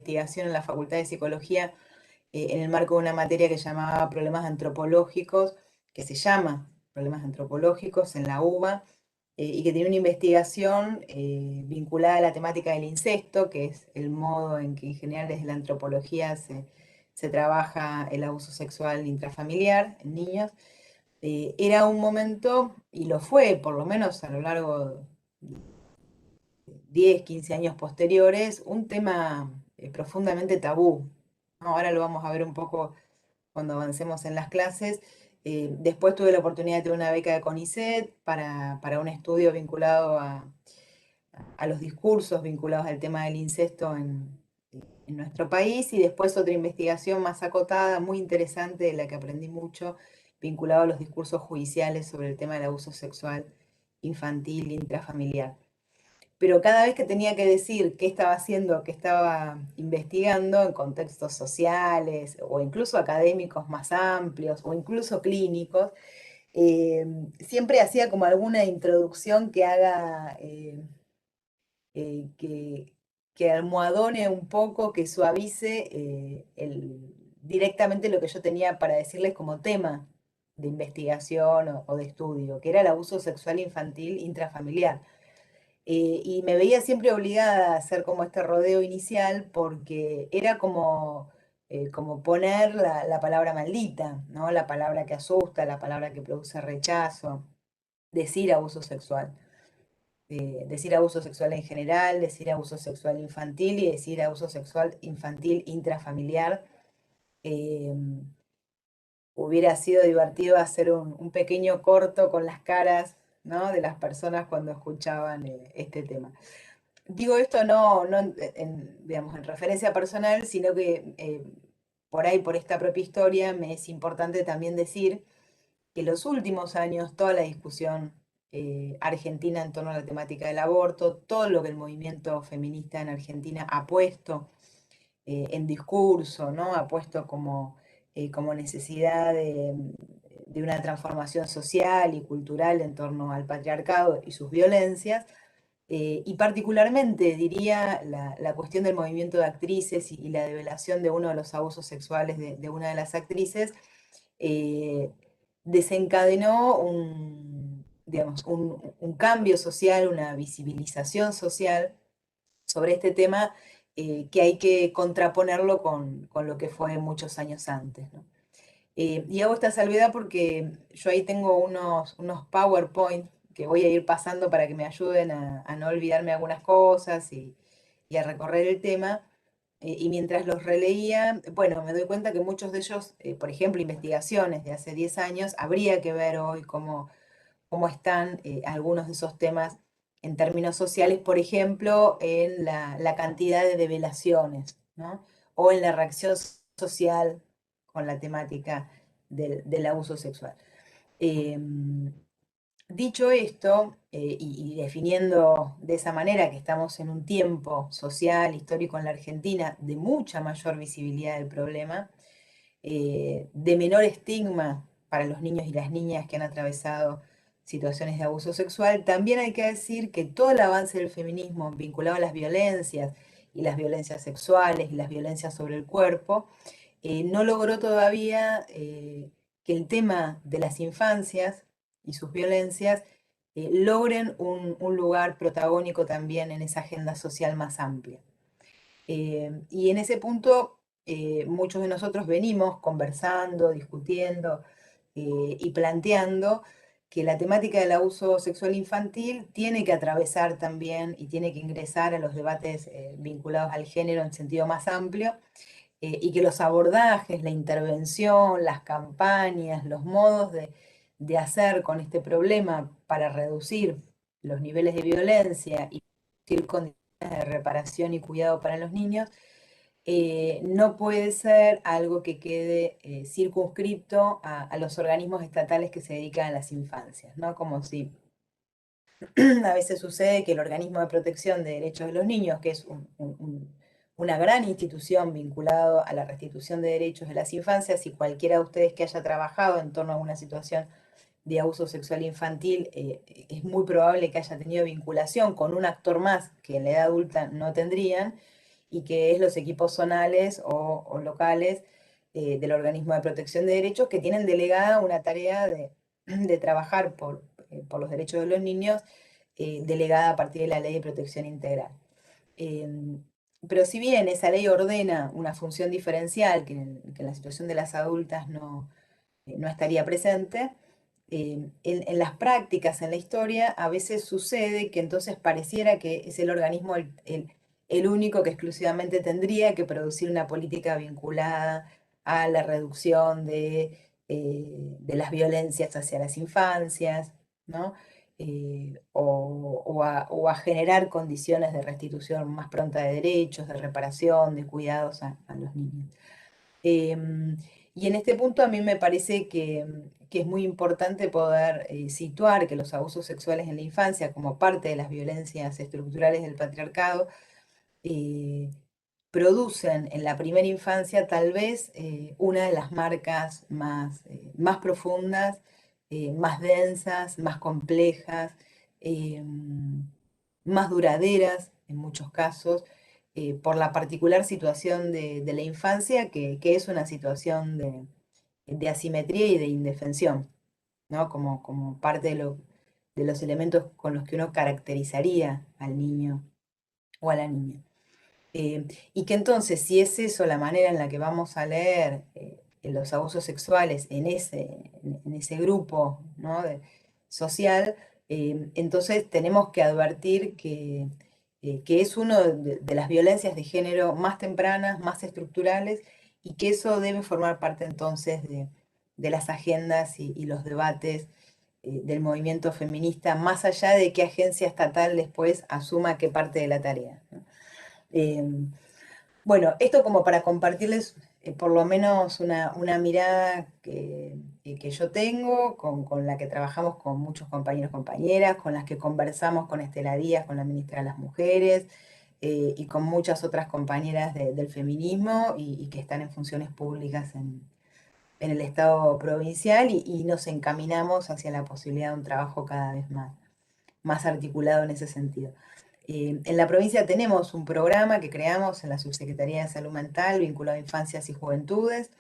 investigación en la Facultad de Psicología en el marco de una materia que llamaba Problemas Antropológicos, que se llama Problemas Antropológicos en la UBA, y que tiene una investigación vinculada a la temática del incesto, que es el modo en que en general desde la antropología se trabaja el abuso sexual intrafamiliar en niños. Era un momento, y lo fue por lo menos a lo largo de 10, 15 años posteriores, un tema profundamente tabú, ¿no? Ahora lo vamos a ver un poco cuando avancemos en las clases. Después tuve la oportunidad de tener una beca de CONICET para un estudio vinculado a los discursos vinculados al tema del incesto en nuestro país, y después otra investigación más acotada, muy interesante, de la que aprendí mucho, vinculado a los discursos judiciales sobre el tema del abuso sexual infantil intrafamiliar. Pero cada vez que tenía que decir qué estaba haciendo, qué estaba investigando en contextos sociales o incluso académicos más amplios o incluso clínicos, siempre hacía como alguna introducción que haga, que almohadone un poco, que suavice directamente lo que yo tenía para decirles como tema de investigación o de estudio, que era el abuso sexual infantil intrafamiliar. Y me veía siempre obligada a hacer como este rodeo inicial porque era como poner la palabra maldita, ¿no? La palabra que asusta, la palabra que produce rechazo, decir abuso sexual. Decir abuso sexual en general, decir abuso sexual infantil y decir abuso sexual infantil intrafamiliar. Eh, Hubiera sido divertido hacer un pequeño corto con las caras, ¿no?, de las personas cuando escuchaban este tema. Digo esto no digamos, en referencia personal, sino que por ahí, por esta propia historia, me es importante también decir que en los últimos años toda la discusión argentina en torno a la temática del aborto, todo lo que el movimiento feminista en Argentina ha puesto en discurso, ¿no? Ha puesto como necesidad de una transformación social y cultural en torno al patriarcado y sus violencias, y particularmente diría la cuestión del movimiento de actrices y la develación de uno de los abusos sexuales de una de las actrices, eh, desencadenó digamos, un cambio social, una visibilización social sobre este tema, que hay que contraponerlo con lo que fue muchos años antes, ¿no? Y hago esta salvedad porque yo ahí tengo unos PowerPoint que voy a ir pasando para que me ayuden a no olvidarme algunas cosas y a recorrer el tema. Y mientras los releía, bueno, me doy cuenta que muchos de ellos, por ejemplo, investigaciones de hace 10 años, habría que ver hoy cómo están algunos de esos temas en términos sociales, por ejemplo, en la cantidad de develaciones, ¿no? O en la reacción social con la temática del abuso sexual. Dicho esto, y definiendo de esa manera que estamos en un tiempo social, histórico en la Argentina de mucha mayor visibilidad del problema, de menor estigma para los niños y las niñas que han atravesado situaciones de abuso sexual, también hay que decir que todo el avance del feminismo vinculado a las violencias, y las violencias sexuales y las violencias sobre el cuerpo, no logró todavía que el tema de las infancias y sus violencias logren un lugar protagónico también en esa agenda social más amplia. Y en ese punto, muchos de nosotros venimos conversando, discutiendo y planteando que la temática del abuso sexual infantil tiene que atravesar también y tiene que ingresar a los debates vinculados al género en sentido más amplio, y que los abordajes, la intervención, las campañas, los modos de hacer con este problema para reducir los niveles de violencia y reducir condiciones de reparación y cuidado para los niños, no puede ser algo que quede circunscripto a los organismos estatales que se dedican a las infancias, ¿no? Como si a veces sucede que el Organismo de Protección de Derechos de los Niños, que es una gran institución vinculada a la restitución de derechos de las infancias, y cualquiera de ustedes que haya trabajado en torno a una situación de abuso sexual infantil, es muy probable que haya tenido vinculación con un actor más que en la edad adulta no tendrían, y que es los equipos zonales o locales del organismo de protección de derechos que tienen delegada una tarea de trabajar por los derechos de los niños, delegada a partir de la Ley de Protección Integral. Em, pero si bien esa ley ordena una función diferencial que en la situación de las adultas no estaría presente, en las prácticas, en la historia, a veces sucede que entonces pareciera que es el organismo el único que exclusivamente tendría que producir una política vinculada a la reducción de las violencias hacia las infancias, ¿no? O a generar condiciones de restitución más pronta de derechos, de reparación, de cuidados a los niños. Y en este punto a mí me parece que es muy importante poder situar que los abusos sexuales en la infancia, como parte de las violencias estructurales del patriarcado, eh, producen en la primera infancia tal vez una de las marcas más profundas, más densas, más complejas, eh, más duraderas en muchos casos, por la particular situación de la infancia, que es una situación de asimetría y de indefensión, ¿no? Como parte de los elementos con los que uno caracterizaría al niño o a la niña. Y que entonces, si es eso la manera en la que vamos a leer los abusos sexuales en ese grupo, ¿no? social, entonces tenemos que advertir que es una de las violencias de género más tempranas, más estructurales, y que eso debe formar parte entonces de las agendas y los debates del movimiento feminista, más allá de qué agencia estatal después asuma qué parte de la tarea, ¿no? Em, bueno, esto como para compartirles por lo menos una mirada que yo tengo, con la que trabajamos con muchos compañeros y compañeras, con las que conversamos con Estela Díaz, con la ministra de las Mujeres, y con muchas otras compañeras del feminismo y que están en funciones públicas en el Estado provincial y nos encaminamos hacia la posibilidad de un trabajo cada vez más articulado en ese sentido. En la provincia tenemos un programa que creamos en la Subsecretaría de Salud Mental vinculado a infancias y juventudes,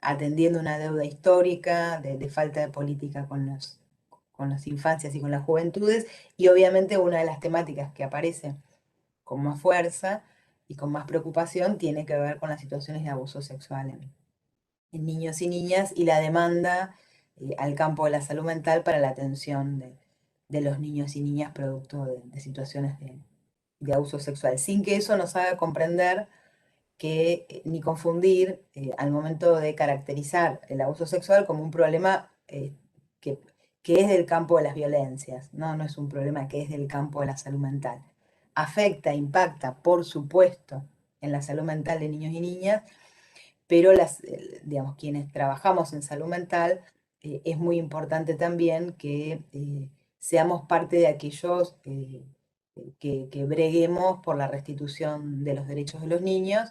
atendiendo una deuda histórica de falta de política con las infancias y con las juventudes, y obviamente una de las temáticas que aparece con más fuerza y con más preocupación tiene que ver con las situaciones de abuso sexual en niños y niñas y la demanda al campo de la salud mental para la atención de los niños y niñas producto de situaciones de abuso sexual, sin que eso nos haga comprender ni confundir al momento de caracterizar el abuso sexual como un problema que, que es del campo de las violencias, ¿no? No es un problema que es del campo de la salud mental. Afecta, impacta, por supuesto, en la salud mental de niños y niñas, pero digamos, quienes trabajamos en salud mental, es muy importante también que seamos parte de aquellos que breguemos por la restitución de los derechos de los niños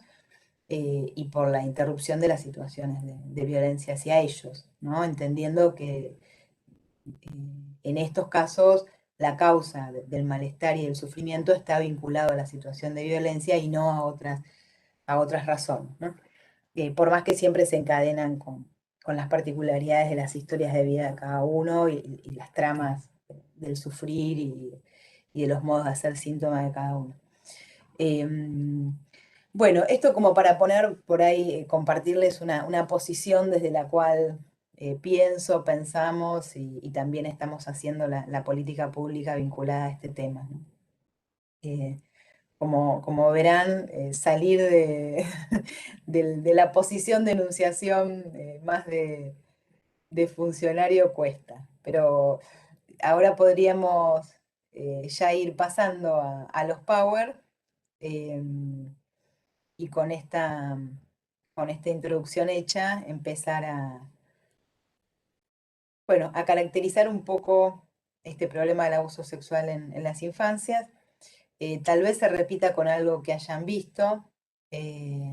y por la interrupción de las situaciones de violencia hacia ellos, ¿no? Entendiendo que en estos casos la causa del malestar y del sufrimiento está vinculado a la situación de violencia y no a otras razones, ¿no? Por más que siempre se encadenan con las particularidades de las historias de vida de cada uno y las tramas del sufrir y de los modos de hacer síntoma de cada uno. Bueno, esto como para poner por ahí, compartirles una posición desde la cual pensamos y también estamos haciendo la política pública vinculada a este tema, ¿no? Eh, como verán, salir de la posición de enunciación más de funcionario cuesta, pero ahora podríamos ya ir pasando a los power y con esta introducción hecha empezar bueno, a caracterizar un poco este problema del abuso sexual en las infancias. Tal vez se repita con algo que hayan visto. eh,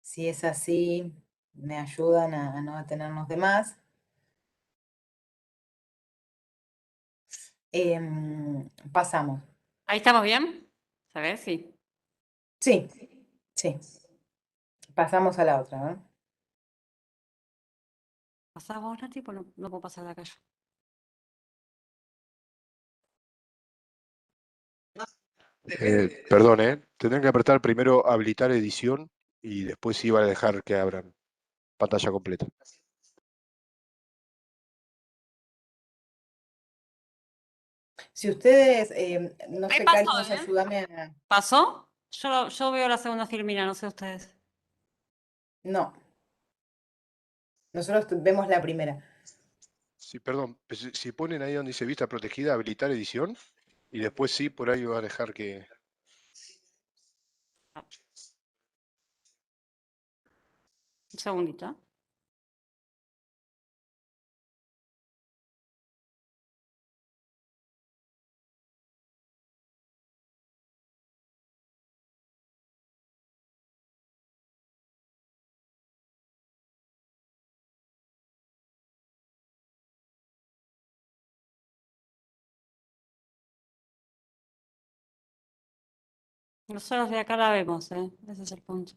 si es así, me ayudan a no detenernos de más. Pasamos. ¿Ahí estamos bien? ¿Se ve? Sí. Sí, sí. Pasamos a la otra, ¿no? ¿Pasás vos, Nati? Pues no puedo pasar de acá yo. Perdón, ¿eh? Tendrán que apretar primero habilitar edición y después sí van a dejar que abran pantalla completa. Si ustedes, no Ahí sé, pasó, Cari, nos ¿eh? ayúdame a... ¿Pasó? Yo veo la segunda filmina, no sé ustedes. No, nosotros vemos la primera. Sí, perdón, pues si ponen ahí donde dice vista protegida, habilitar edición y después sí, por ahí va a dejar que... Un segundito. Nosotros de acá la vemos, ¿eh? Ese es el punto.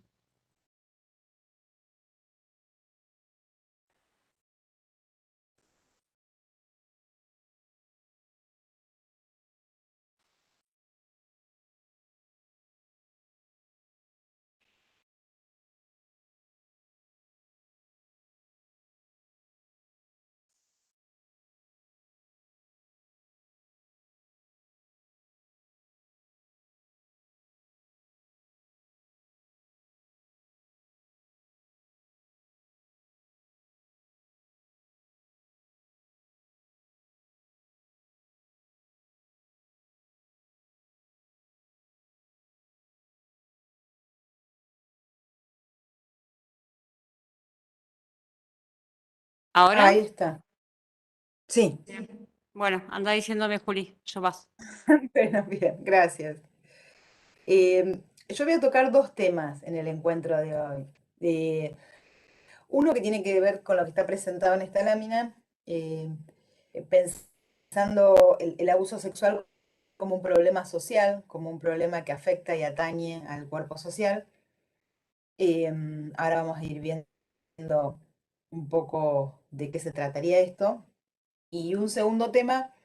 ¿Ahora? Ahí está. Sí, Bueno, anda diciéndome, Juli, yo paso. bueno, bien, gracias. Yo voy a tocar dos temas en el encuentro de hoy. Eh, Uno que tiene que ver con lo que está presentado en esta lámina, eh, pensando el abuso sexual como un problema social, como un problema que afecta y atañe al cuerpo social. Ahora vamos a ir viendo un poco de qué se trataría esto. Y un segundo tema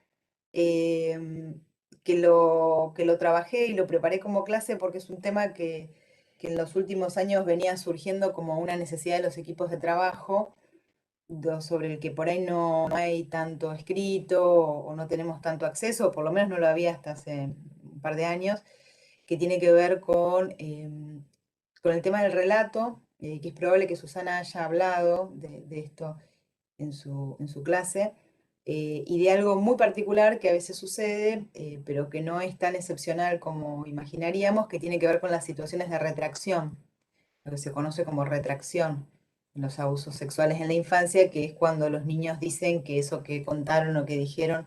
em, que lo trabajé y lo preparé como clase porque es un tema que en los últimos años venía surgiendo como una necesidad de los equipos de trabajo, sobre el que por ahí no hay tanto escrito o no tenemos tanto acceso, o por lo menos no lo había hasta hace un par de años, que tiene que ver con el tema del relato, que es probable que Susana haya hablado de esto en su clase, y de algo muy particular que a veces sucede, pero que no es tan excepcional como imaginaríamos, que tiene que ver con las situaciones de retracción, lo que se conoce como retracción en los abusos sexuales en la infancia, que es cuando los niños dicen que eso que contaron o que dijeron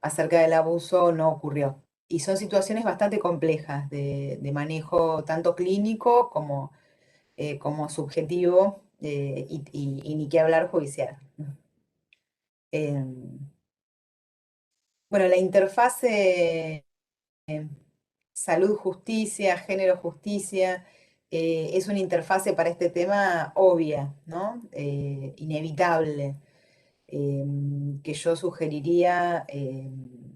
acerca del abuso no ocurrió. Y son situaciones bastante complejas de manejo, tanto clínico como subjetivo, y ni qué hablar judicial. Em, bueno, la interfase salud-justicia, género-justicia, es una interfase para este tema obvia, ¿no? Inevitable, que yo sugeriría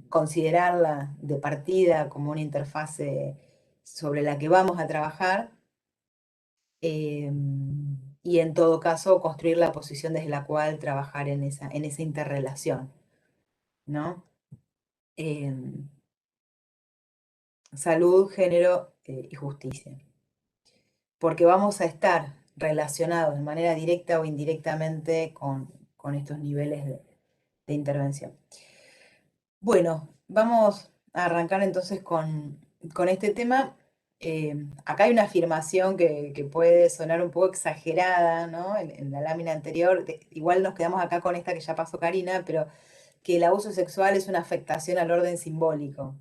considerarla de partida como una interfase sobre la que vamos a trabajar, y en todo caso construir la posición desde la cual trabajar en esa interrelación, ¿no? Em, Salud, género, y justicia. Porque vamos a estar relacionados de manera directa o indirectamente con estos niveles de intervención. Bueno, vamos a arrancar entonces con este tema. Acá hay una afirmación que puede sonar un poco exagerada, ¿no? En la lámina anterior, igual nos quedamos acá con esta que ya pasó Karina, pero que el abuso sexual es una afectación al orden simbólico.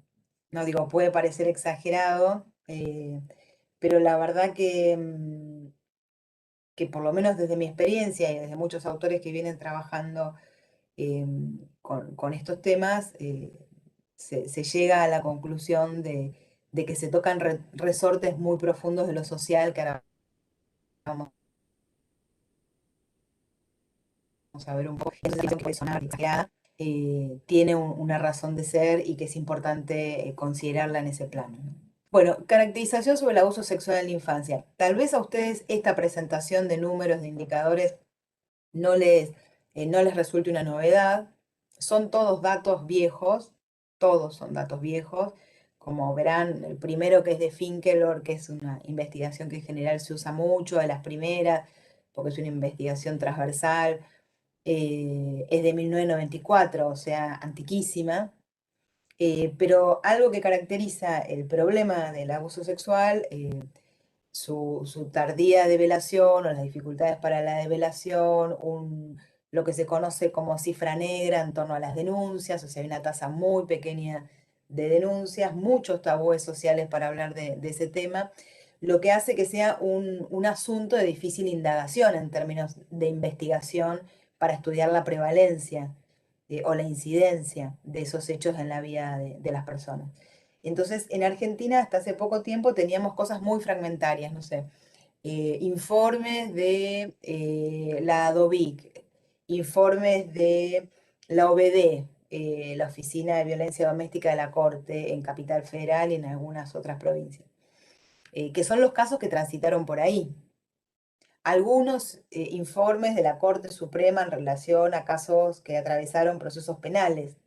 No digo, puede parecer exagerado, pero la verdad que por lo menos desde mi experiencia y desde muchos autores que vienen trabajando con estos temas, se llega a la conclusión de que se tocan resortes muy profundos de lo social, que ahora vamos a ver un poco, que puede sonar exagerada, tiene una razón de ser y que es importante considerarla en ese plano, ¿no? Bueno, caracterización sobre el abuso sexual en la infancia. Tal vez a ustedes esta presentación de números, de indicadores, no les resulte una novedad. Son todos datos viejos, todos son datos viejos. Como verán, el primero, que es de Finkelor, que es una investigación que en general se usa mucho, de las primeras, porque es una investigación transversal, es de 1994, o sea, antiquísima. Pero algo que caracteriza el problema del abuso sexual, su tardía develación o las dificultades para la develación, lo que se conoce como cifra negra en torno a las denuncias, o sea, hay una tasa muy pequeña de denuncias, muchos tabúes sociales para hablar de ese tema, lo que hace que sea un asunto de difícil indagación en términos de investigación para estudiar la prevalencia o la incidencia de esos hechos en la vida de las personas. Entonces, en Argentina hasta hace poco tiempo teníamos cosas muy fragmentarias, no sé, informes de la DOVIC, informes de la OBD, la Oficina de Violencia Doméstica de la Corte en Capital Federal y en algunas otras provincias, que son los casos que transitaron por ahí. Algunos informes de la Corte Suprema en relación a casos que atravesaron procesos penales.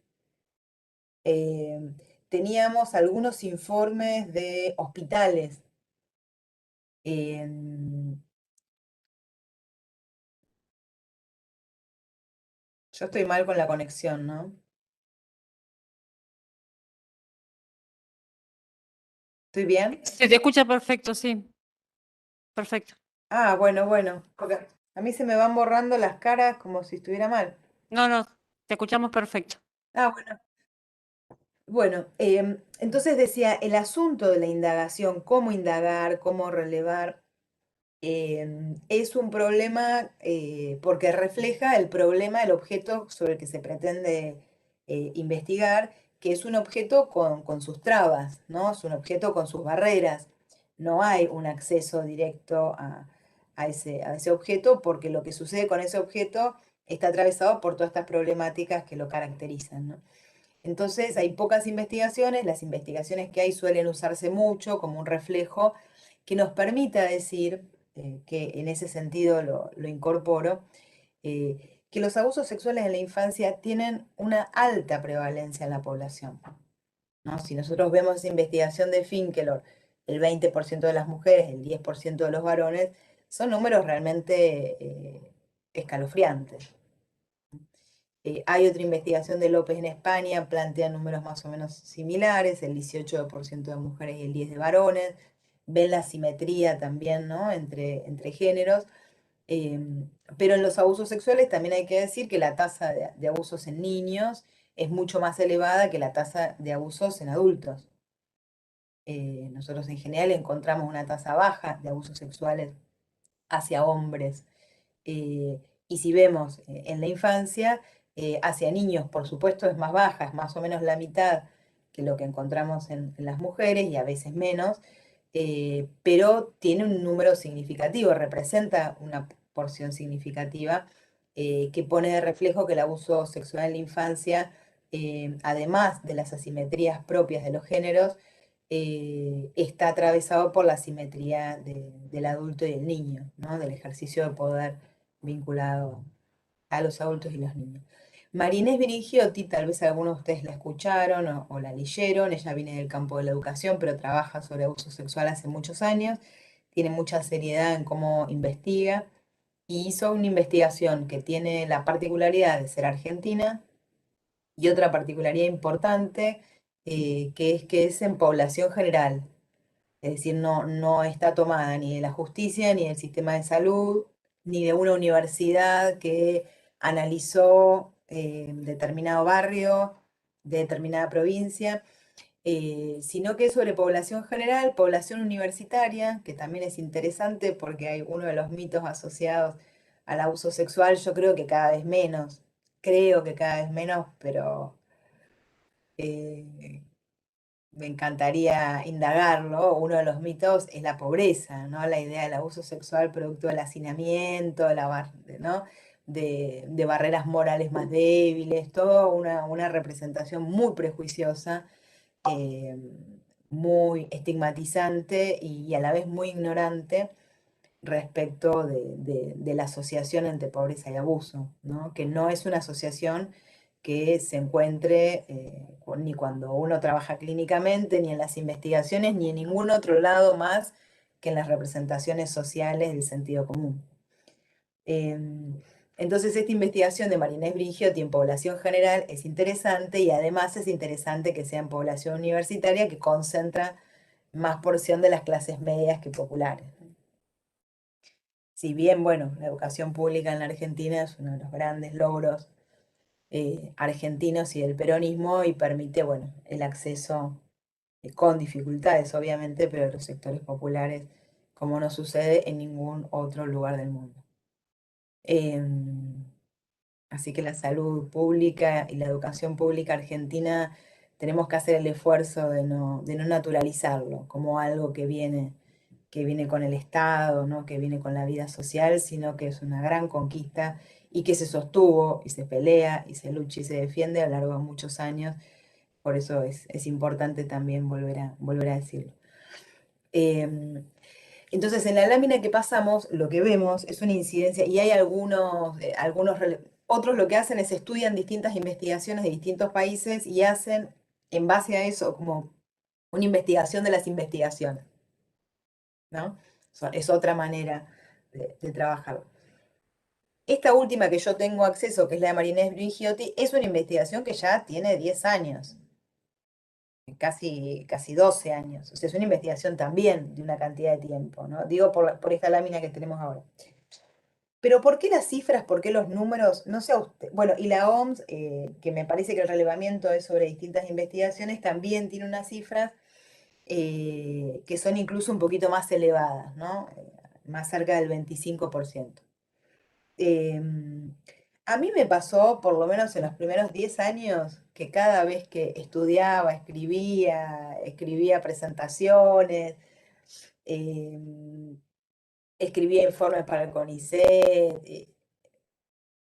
Teníamos algunos informes de hospitales. Yo estoy mal con la conexión, ¿no? ¿Estoy bien? Se te escucha perfecto, sí. Perfecto. Ah, bueno, bueno, porque a mí se me van borrando las caras como si estuviera mal. No, no, te escuchamos perfecto. Ah, bueno. Bueno, entonces decía, el asunto de la indagación, cómo indagar, cómo relevar, es un problema porque refleja el problema del objeto sobre el que se pretende investigar, que es un objeto con sus trabas, ¿no? Es un objeto con sus barreras. No hay un acceso directo a ese objeto porque lo que sucede con ese objeto está atravesado por todas estas problemáticas que lo caracterizan, ¿no? Entonces hay pocas investigaciones, las investigaciones que hay suelen usarse mucho como un reflejo que nos permita decir, que en ese sentido lo incorporo, que los abusos sexuales en la infancia tienen una alta prevalencia en la población, ¿no? Si nosotros vemos esa investigación de Finkelor, el 20% de las mujeres, el 10% de los varones, son números realmente escalofriantes. Hay otra investigación de López en España, plantea números más o menos similares, el 18% de mujeres y el 10% de varones. Ven la simetría también, ¿no? entre géneros. Pero en los abusos sexuales también hay que decir que la tasa de abusos en niños es mucho más elevada que la tasa de abusos en adultos. Nosotros en general encontramos una tasa baja de abusos sexuales hacia hombres. Y si vemos en la infancia, hacia niños, por supuesto, es más baja, es más o menos la mitad que lo que encontramos en las mujeres y a veces menos, pero tiene un número significativo, representa una porción significativa que pone de reflejo que el abuso sexual en la infancia, además de las asimetrías propias de los géneros, está atravesado por la asimetría del adulto y el niño, ¿no? Del ejercicio de poder vinculado a los adultos y los niños. Marinés Benigiotti, tal vez algunos de ustedes la escucharon o la leyeron, ella viene del campo de la educación, pero trabaja sobre abuso sexual hace muchos años, tiene mucha seriedad en cómo investiga, y hizo una investigación que tiene la particularidad de ser argentina y otra particularidad importante, que es en población general. Es decir, no está tomada ni de la justicia, ni del sistema de salud, ni de una universidad que analizó determinado barrio, de determinada provincia, sino que es sobre población general, población universitaria, que también es interesante porque hay uno de los mitos asociados al abuso sexual, yo creo que cada vez menos, pero me encantaría indagarlo. Uno de los mitos es la pobreza, ¿no? La idea del abuso sexual producto del hacinamiento, ¿no? De barreras morales más débiles, toda una representación muy prejuiciosa, eh, muy estigmatizante y a la vez muy ignorante respecto de la asociación entre pobreza y abuso, ¿no? Que no es una asociación que se encuentre ni cuando uno trabaja clínicamente, ni en las investigaciones, ni en ningún otro lado más que en las representaciones sociales del sentido común. Entonces, esta investigación de María Inés Brigiotti en población general es interesante, y además es interesante que sea en población universitaria, que concentra más porción de las clases medias que populares. Si bien, bueno, la educación pública en la Argentina es uno de los grandes logros argentinos y del peronismo, y permite, bueno, el acceso con dificultades, obviamente, pero de los sectores populares, como no sucede en ningún otro lugar del mundo. Así que la salud pública y la educación pública argentina tenemos que hacer el esfuerzo de no naturalizarlo como algo que viene con el Estado, ¿no? Que viene con la vida social, sino que es una gran conquista y que se sostuvo y se pelea y se lucha y se defiende a lo largo de muchos años. Por eso es importante también volver a decirlo. Entonces, en la lámina que pasamos, lo que vemos es una incidencia, y hay otros lo que hacen es estudian distintas investigaciones de distintos países y hacen, en base a eso, como una investigación de las investigaciones, ¿no? Es otra manera de trabajar. Esta última que yo tengo acceso, que es la de María Inés Brigiotti, es una investigación que ya tiene 10 años, casi 12 años. O sea, es una investigación también de una cantidad de tiempo, ¿no? Digo por esta lámina que tenemos ahora. Pero ¿por qué las cifras? ¿Por qué los números? No sé a usted. Bueno, y la OMS, que me parece que el relevamiento es sobre distintas investigaciones, también tiene unas cifras que son incluso un poquito más elevadas, ¿no? Más cerca del 25%. A mí me pasó, por lo menos en los primeros 10 años, que cada vez que estudiaba, escribía presentaciones, escribía informes para el CONICET,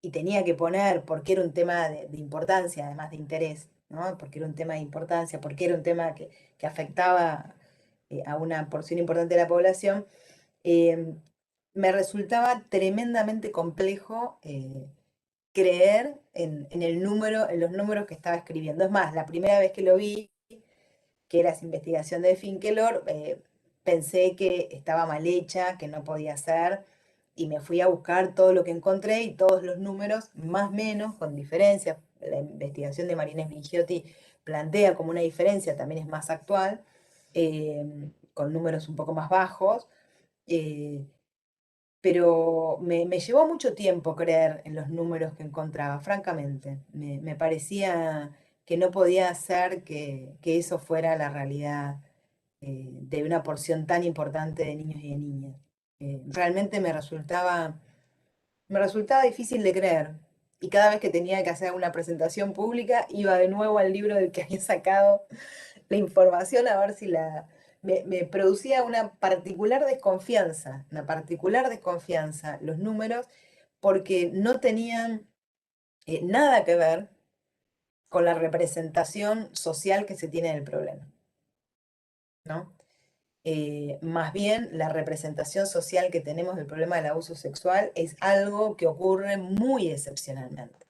y tenía que poner, porque era un tema de importancia, además de interés, ¿no? Porque era un tema de importancia, porque era un tema que afectaba a una porción importante de la población, me resultaba tremendamente complejo creer en los números que estaba escribiendo. Es más, la primera vez que lo vi, que era esa investigación de Finkelor, pensé que estaba mal hecha, que no podía ser, y me fui a buscar todo lo que encontré, y todos los números, más o menos, con diferencias. La investigación de María Inés Brigiotti plantea como una diferencia, también es más actual, con números un poco más bajos, pero me llevó mucho tiempo creer en los números que encontraba, francamente. Me parecía que no podía ser que eso fuera la realidad de una porción tan importante de niños y de niñas. Realmente me resultaba difícil de creer. Y cada vez que tenía que hacer una presentación pública, iba de nuevo al libro del que había sacado la información a ver si me producía una particular desconfianza los números, porque no tenían nada que ver con la representación social que se tiene del problema, ¿no? Más bien, la representación social que tenemos del problema del abuso sexual es algo que ocurre muy excepcionalmente.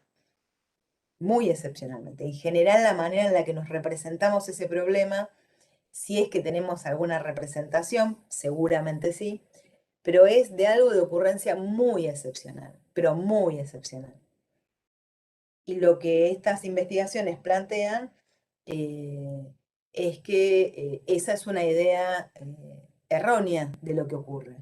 Muy excepcionalmente. En general, la manera en la que nos representamos ese problema, si es que tenemos alguna representación, seguramente sí, pero es de algo de ocurrencia muy excepcional, pero muy excepcional. Y lo que estas investigaciones plantean es que esa es una idea errónea de lo que ocurre,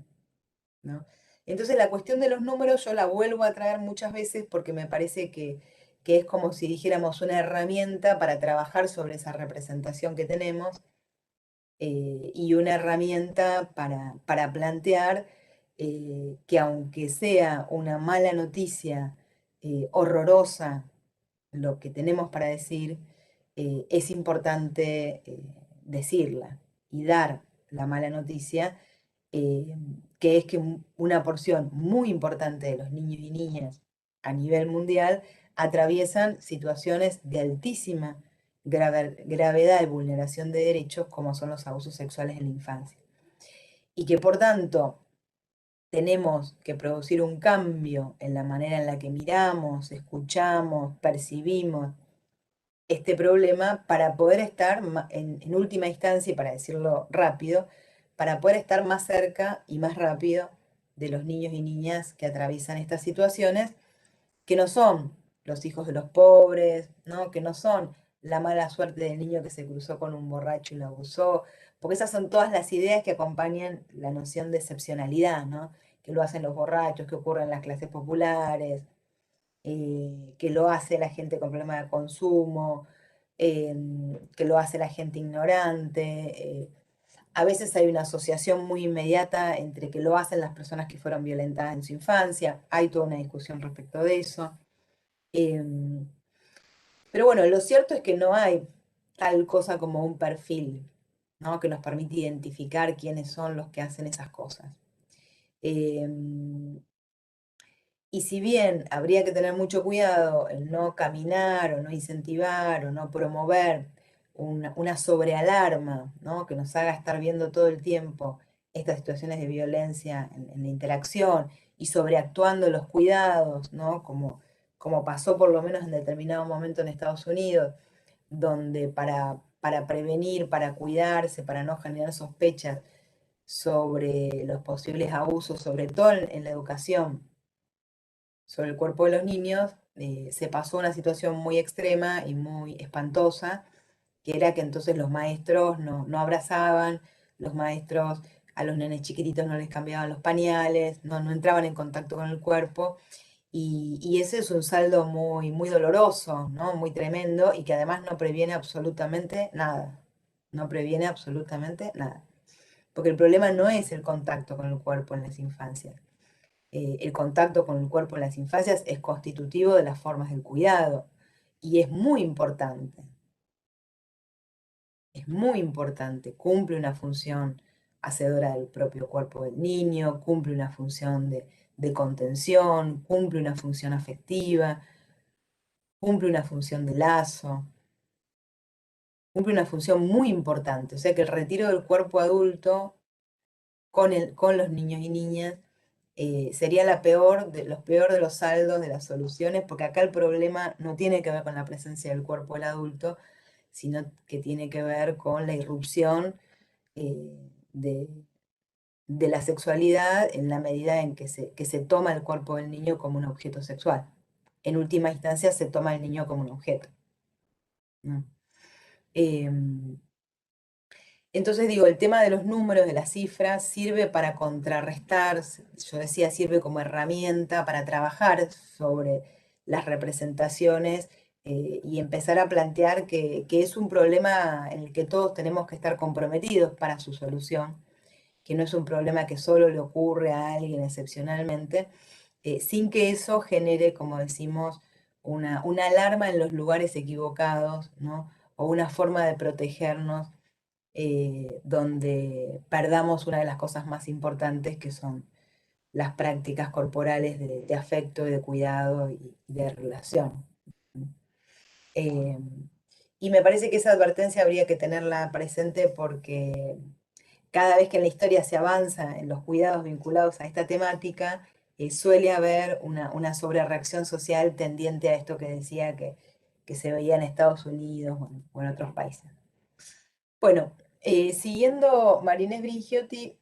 ¿no? Entonces, la cuestión de los números yo la vuelvo a traer muchas veces porque me parece que es como si dijéramos una herramienta para trabajar sobre esa representación que tenemos, y una herramienta para plantear que, aunque sea una mala noticia, horrorosa lo que tenemos para decir, es importante decirla y dar la mala noticia, que es que una porción muy importante de los niños y niñas a nivel mundial atraviesan situaciones de altísima gravedad y vulneración de derechos, como son los abusos sexuales en la infancia. Y que por tanto tenemos que producir un cambio en la manera en la que miramos, escuchamos, percibimos este problema para poder estar en última instancia, y para decirlo rápido, para poder estar más cerca y más rápido de los niños y niñas que atraviesan estas situaciones, que no son los hijos de los pobres, ¿no? Que no son la mala suerte del niño que se cruzó con un borracho y lo abusó, porque esas son todas las ideas que acompañan la noción de excepcionalidad, ¿no? Que lo hacen los borrachos, que ocurre en las clases populares, que lo hace la gente con problemas de consumo, que lo hace la gente ignorante. A veces hay una asociación muy inmediata entre que lo hacen las personas que fueron violentadas en su infancia. Hay toda una discusión respecto de eso. Pero bueno, lo cierto es que no hay tal cosa como un perfil, ¿no? Que nos permite identificar quiénes son los que hacen esas cosas. Y si bien habría que tener mucho cuidado en no caminar o no incentivar o no promover una sobrealarma, ¿no? Que nos haga estar viendo todo el tiempo estas situaciones de violencia en la interacción y sobreactuando los cuidados, ¿no? Como pasó por lo menos en determinado momento en Estados Unidos, donde para prevenir, para cuidarse, para no generar sospechas sobre los posibles abusos, sobre todo en la educación, sobre el cuerpo de los niños, se pasó una situación muy extrema y muy espantosa, que era que entonces los maestros no abrazaban, los maestros a los nenes chiquititos no les cambiaban los pañales, no entraban en contacto con el cuerpo, y ese es un saldo muy doloroso, ¿no? Muy tremendo, y que además no previene absolutamente nada, no previene absolutamente nada. Porque el problema no es el contacto con el cuerpo en las infancias. El contacto con el cuerpo en las infancias es constitutivo de las formas del cuidado y es muy importante, cumple una función hacedora del propio cuerpo del niño, cumple una función de contención, cumple una función afectiva, cumple una función de lazo, cumple una función muy importante. O sea que el retiro del cuerpo adulto con los niños y niñas sería los peor de los saldos, de las soluciones, porque acá el problema no tiene que ver con la presencia del cuerpo del adulto, sino que tiene que ver con la irrupción de, de la sexualidad en la medida en que se toma el cuerpo del niño como un objeto sexual. En última instancia se toma el niño como un objeto, ¿no? Entonces digo, el tema de los números, de las cifras, sirve para contrarrestar, yo decía, sirve como herramienta para trabajar sobre las representaciones y empezar a plantear que es un problema en el que todos tenemos que estar comprometidos para su solución, que no es un problema que solo le ocurre a alguien excepcionalmente, sin que eso genere, como decimos, una alarma en los lugares equivocados, ¿no? O una forma de protegernos donde perdamos una de las cosas más importantes, que son las prácticas corporales de afecto y de cuidado y de relación. Eh, y me parece que esa advertencia habría que tenerla presente porque cada vez que en la historia se avanza en los cuidados vinculados a esta temática, suele haber una sobrereacción social tendiente a esto que decía que se veía en Estados Unidos o en otros países. Bueno, siguiendo, Marinés Brigiotti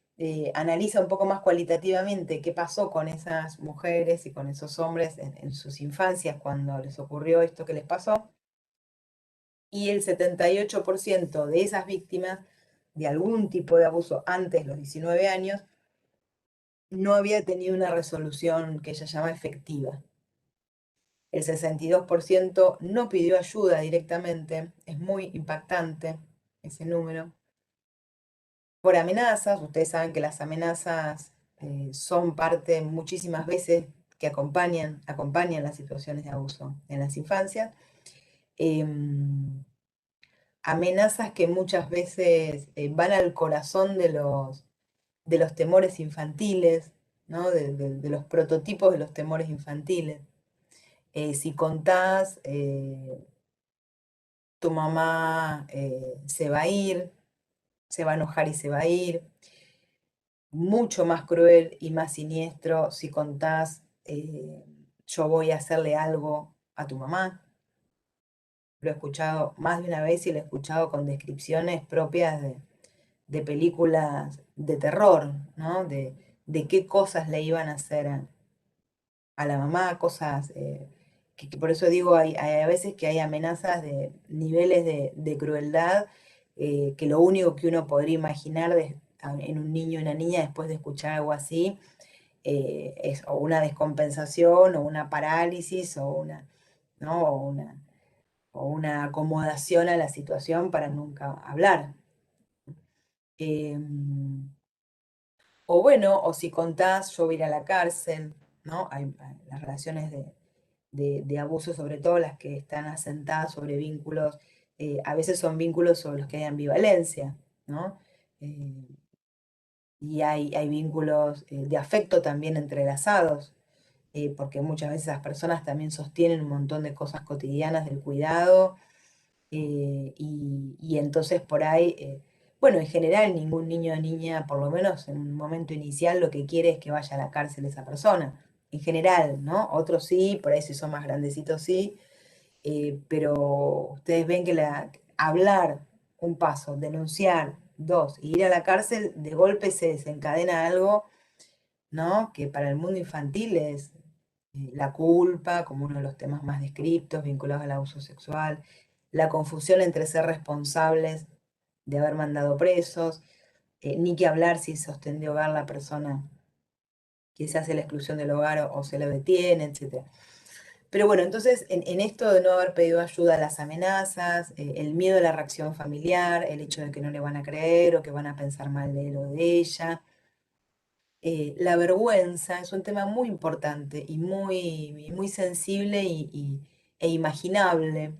analiza un poco más cualitativamente qué pasó con esas mujeres y con esos hombres en sus infancias cuando les ocurrió esto que les pasó. Y el 78% de esas víctimas de algún tipo de abuso antes de los 19 años no había tenido una resolución que ella llama efectiva. El 62% no pidió ayuda directamente, es muy impactante ese número. Por amenazas, ustedes saben que las amenazas son parte muchísimas veces que acompañan las situaciones de abuso en las infancias. amenazas que muchas veces van al corazón de los temores infantiles, ¿no? De los prototipos de los temores infantiles. Si contás, tu mamá se va a ir, se va a enojar y se va a ir. Mucho más cruel y más siniestro si contás, yo voy a hacerle algo a tu mamá. Lo he escuchado más de una vez y lo he escuchado con descripciones propias de películas de terror, ¿no? De qué cosas le iban a hacer a la mamá, cosas que por eso digo, hay a veces que hay amenazas de niveles de crueldad, que lo único que uno podría imaginar en un niño y una niña después de escuchar algo así, es o una descompensación o una parálisis o una, ¿no? O una acomodación a la situación para nunca hablar. Em, o bueno, o si contás, yo voy a ir a la cárcel, ¿no? Hay las relaciones de abuso, sobre todo las que están asentadas sobre vínculos, a veces son vínculos sobre los que hay ambivalencia, ¿no? Eh, y hay vínculos de afecto también entrelazados, porque muchas veces las personas también sostienen un montón de cosas cotidianas del cuidado, y entonces por ahí, bueno, en general ningún niño o niña, por lo menos en un momento inicial, lo que quiere es que vaya a la cárcel esa persona. En general, ¿no? Otros sí, por ahí si son más grandecitos sí, pero ustedes ven que hablar, un paso, denunciar, dos, y ir a la cárcel, de golpe se desencadena algo, ¿no? Que para el mundo infantil es la culpa, como uno de los temas más descriptos, vinculados al abuso sexual, la confusión entre ser responsables de haber mandado presos, ni que hablar si sostén de hogar la persona que se hace la exclusión del hogar o se lo detiene, etc. Pero bueno, entonces en esto de no haber pedido ayuda, las amenazas, el miedo a la reacción familiar, el hecho de que no le van a creer o que van a pensar mal de él o de ella, la vergüenza es un tema muy importante y muy sensible e imaginable,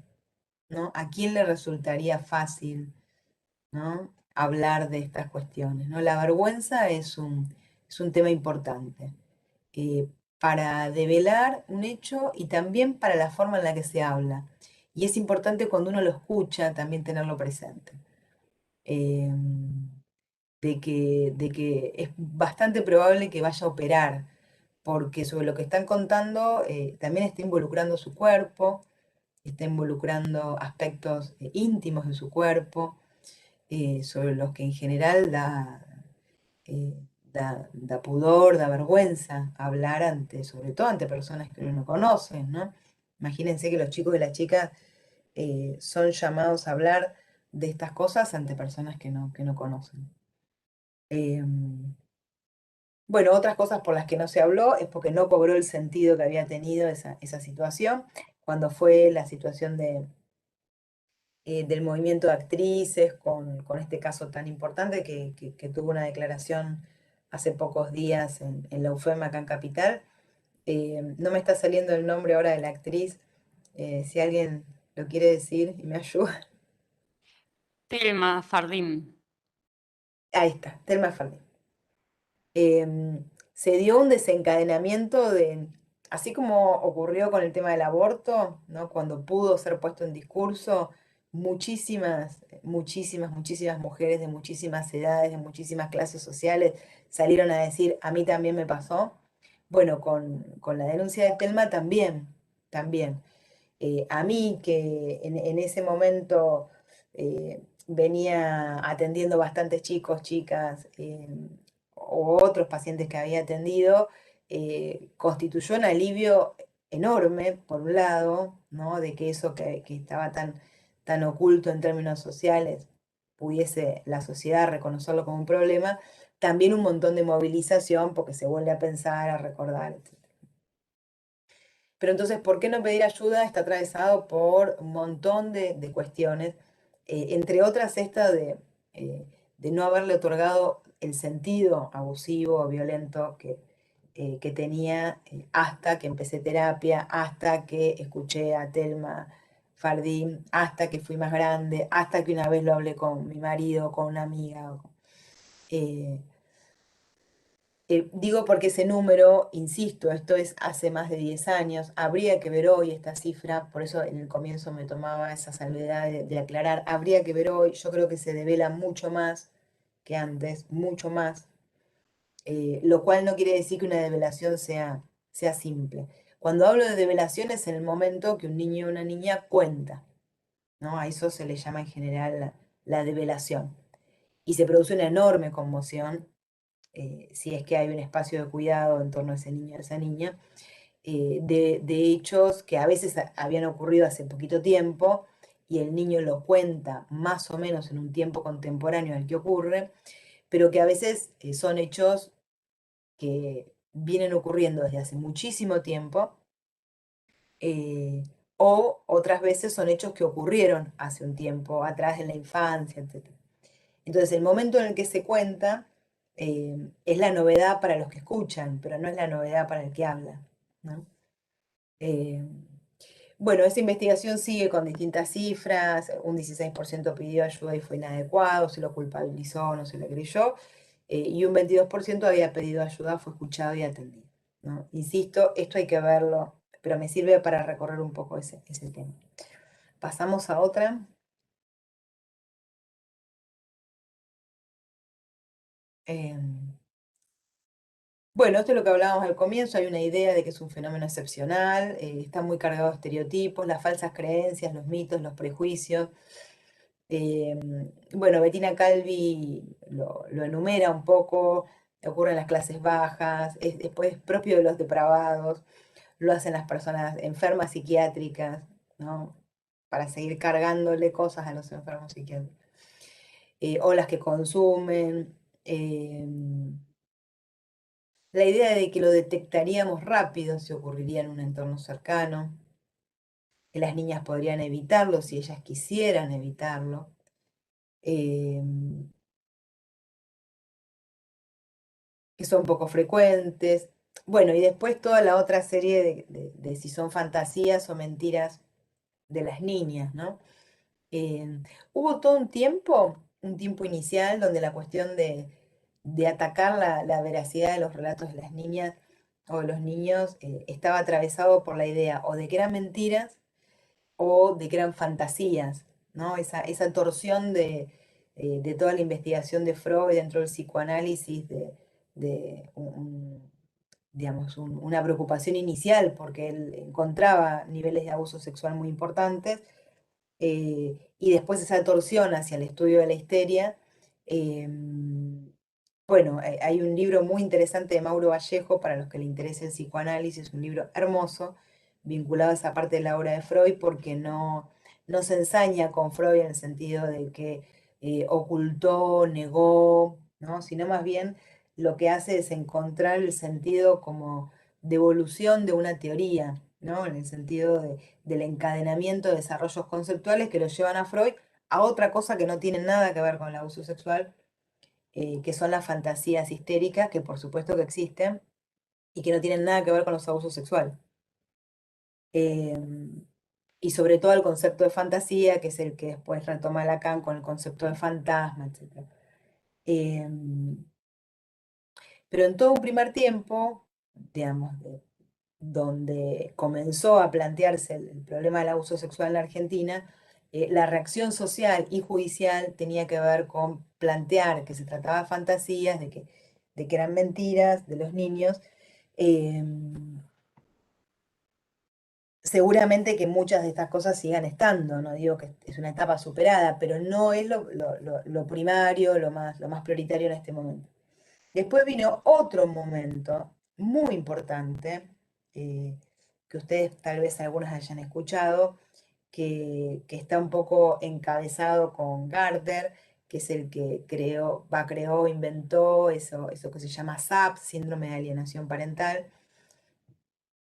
¿no? ¿A quién le resultaría fácil, ¿no? Hablar de estas cuestiones, ¿no? La vergüenza es un tema importante, eh, para develar un hecho y también para la forma en la que se habla. Y es importante cuando uno lo escucha también tenerlo presente. Em, de que es bastante probable que vaya a operar, porque sobre lo que están contando también está involucrando su cuerpo, está involucrando aspectos íntimos de su cuerpo, sobre los que en general eh, da pudor, da vergüenza hablar ante, sobre todo ante personas que uno no conoce, ¿no? Imagínense que los chicos y las chicas son llamados a hablar de estas cosas ante personas que no conocen. Bueno, otras cosas por las que no se habló es porque no cobró el sentido que había tenido esa situación, cuando fue la situación del movimiento de actrices, con este caso tan importante que tuvo una declaración hace pocos días en la UFEM acá en Capital. No me está saliendo el nombre ahora de la actriz, si alguien lo quiere decir y me ayuda. Telma Fardín. Ahí está, Telma Fardín. Se dio un desencadenamiento así como ocurrió con el tema del aborto, ¿no? Cuando pudo ser puesto en discurso, muchísimas mujeres de muchísimas edades, de muchísimas clases sociales salieron a decir, a mí también me pasó. Bueno, con la denuncia de Telma también. A mí, que en ese momento venía atendiendo bastantes chicos, chicas, o otros pacientes que había atendido, constituyó un alivio enorme, por un lado, ¿no? De que eso que estaba tan oculto en términos sociales, pudiese la sociedad reconocerlo como un problema, también un montón de movilización porque se vuelve a pensar, a recordar, etc. Pero entonces, ¿por qué no pedir ayuda? Está atravesado por un montón de cuestiones, entre otras esta de no haberle otorgado el sentido abusivo o violento que tenía hasta que empecé terapia, hasta que escuché a Telma Fardín, hasta que fui más grande, hasta que una vez lo hablé con mi marido, con una amiga. Eh, Digo porque ese número, insisto, esto es hace más de 10 años, habría que ver hoy esta cifra, por eso en el comienzo me tomaba esa salvedad de aclarar, habría que ver hoy, yo creo que se devela mucho más que antes, mucho más, lo cual no quiere decir que una develación sea simple. Cuando hablo de develación es en el momento que un niño o una niña cuenta, ¿no? A eso se le llama en general la develación. Y se produce una enorme conmoción si es que hay un espacio de cuidado en torno a ese niño o esa niña, de hechos que a veces habían ocurrido hace poquito tiempo y el niño lo cuenta más o menos en un tiempo contemporáneo al que ocurre, pero que a veces son hechos que vienen ocurriendo desde hace muchísimo tiempo, o otras veces son hechos que ocurrieron hace un tiempo atrás en la infancia, etc. Entonces, el momento en el que se cuenta es la novedad para los que escuchan, pero no es la novedad para el que habla, ¿no? Eh, bueno, esa investigación sigue con distintas cifras, un 16% pidió ayuda y fue inadecuado, se lo culpabilizó, no se le creyó, y un 22% había pedido ayuda, fue escuchado y atendido, ¿no? Insisto, esto hay que verlo, pero me sirve para recorrer un poco ese tema. Pasamos a otra. Bueno, esto es lo que hablábamos al comienzo, hay una idea de que es un fenómeno excepcional, está muy cargado de estereotipos, las falsas creencias, los mitos, los prejuicios. Eh, bueno, Bettina Calvi lo enumera un poco, ocurre en las clases bajas, después es propio de los depravados, lo hacen las personas enfermas psiquiátricas, ¿no? Para seguir cargándole cosas a los enfermos psiquiátricos. O las que consumen. La idea de que lo detectaríamos rápido si ocurriría en un entorno cercano, que las niñas podrían evitarlo si ellas quisieran evitarlo. Que son poco frecuentes. Bueno, y después toda la otra serie de si son fantasías o mentiras de las niñas, ¿no? Hubo todo un tiempo inicial, donde la cuestión de atacar la veracidad de los relatos de las niñas o de los niños estaba atravesado por la idea o de que eran mentiras o de que eran fantasías, ¿no? Esa torsión de toda la investigación de Freud dentro del psicoanálisis, digamos, una preocupación inicial, porque él encontraba niveles de abuso sexual muy importantes, y después esa torsión hacia el estudio de la histeria. Bueno, hay un libro muy interesante de Mauro Vallejo, para los que le interese el psicoanálisis, un libro hermoso, vinculado a esa parte de la obra de Freud, porque no se ensaña con Freud en el sentido de que ocultó, negó, ¿no? Sino más bien lo que hace es encontrar el sentido como de evolución de una teoría, ¿no? En el sentido del encadenamiento de desarrollos conceptuales que lo llevan a Freud a otra cosa que no tiene nada que ver con el abuso sexual, que son las fantasías histéricas, que por supuesto que existen, y que no tienen nada que ver con los abusos sexuales. Y sobre todo el concepto de fantasía, que es el que después retoma Lacan con el concepto de fantasma, etc. Pero en todo un primer tiempo, digamos, donde comenzó a plantearse el problema del abuso sexual en la Argentina, la reacción social y judicial tenía que ver con plantear que se trataba de fantasías, de que eran mentiras de los niños. Seguramente que muchas de estas cosas sigan estando, no digo que es una etapa superada, pero no es lo primario, lo más prioritario en este momento. Después vino otro momento muy importante, que ustedes tal vez algunos hayan escuchado, que está un poco encabezado con Gardner, que es el que creó, inventó eso que se llama SAP, síndrome de alienación parental.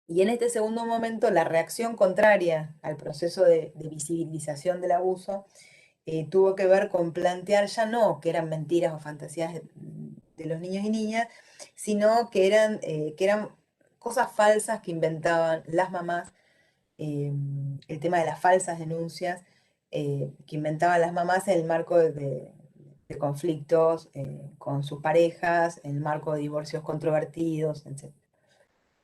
Y en este segundo momento, la reacción contraria al proceso de visibilización del abuso tuvo que ver con plantear ya no que eran mentiras o fantasías de los niños y niñas, sino que eran cosas falsas que inventaban las mamás el tema de las falsas denuncias que inventaban las mamás en el marco de conflictos con sus parejas, en el marco de divorcios controvertidos, etc.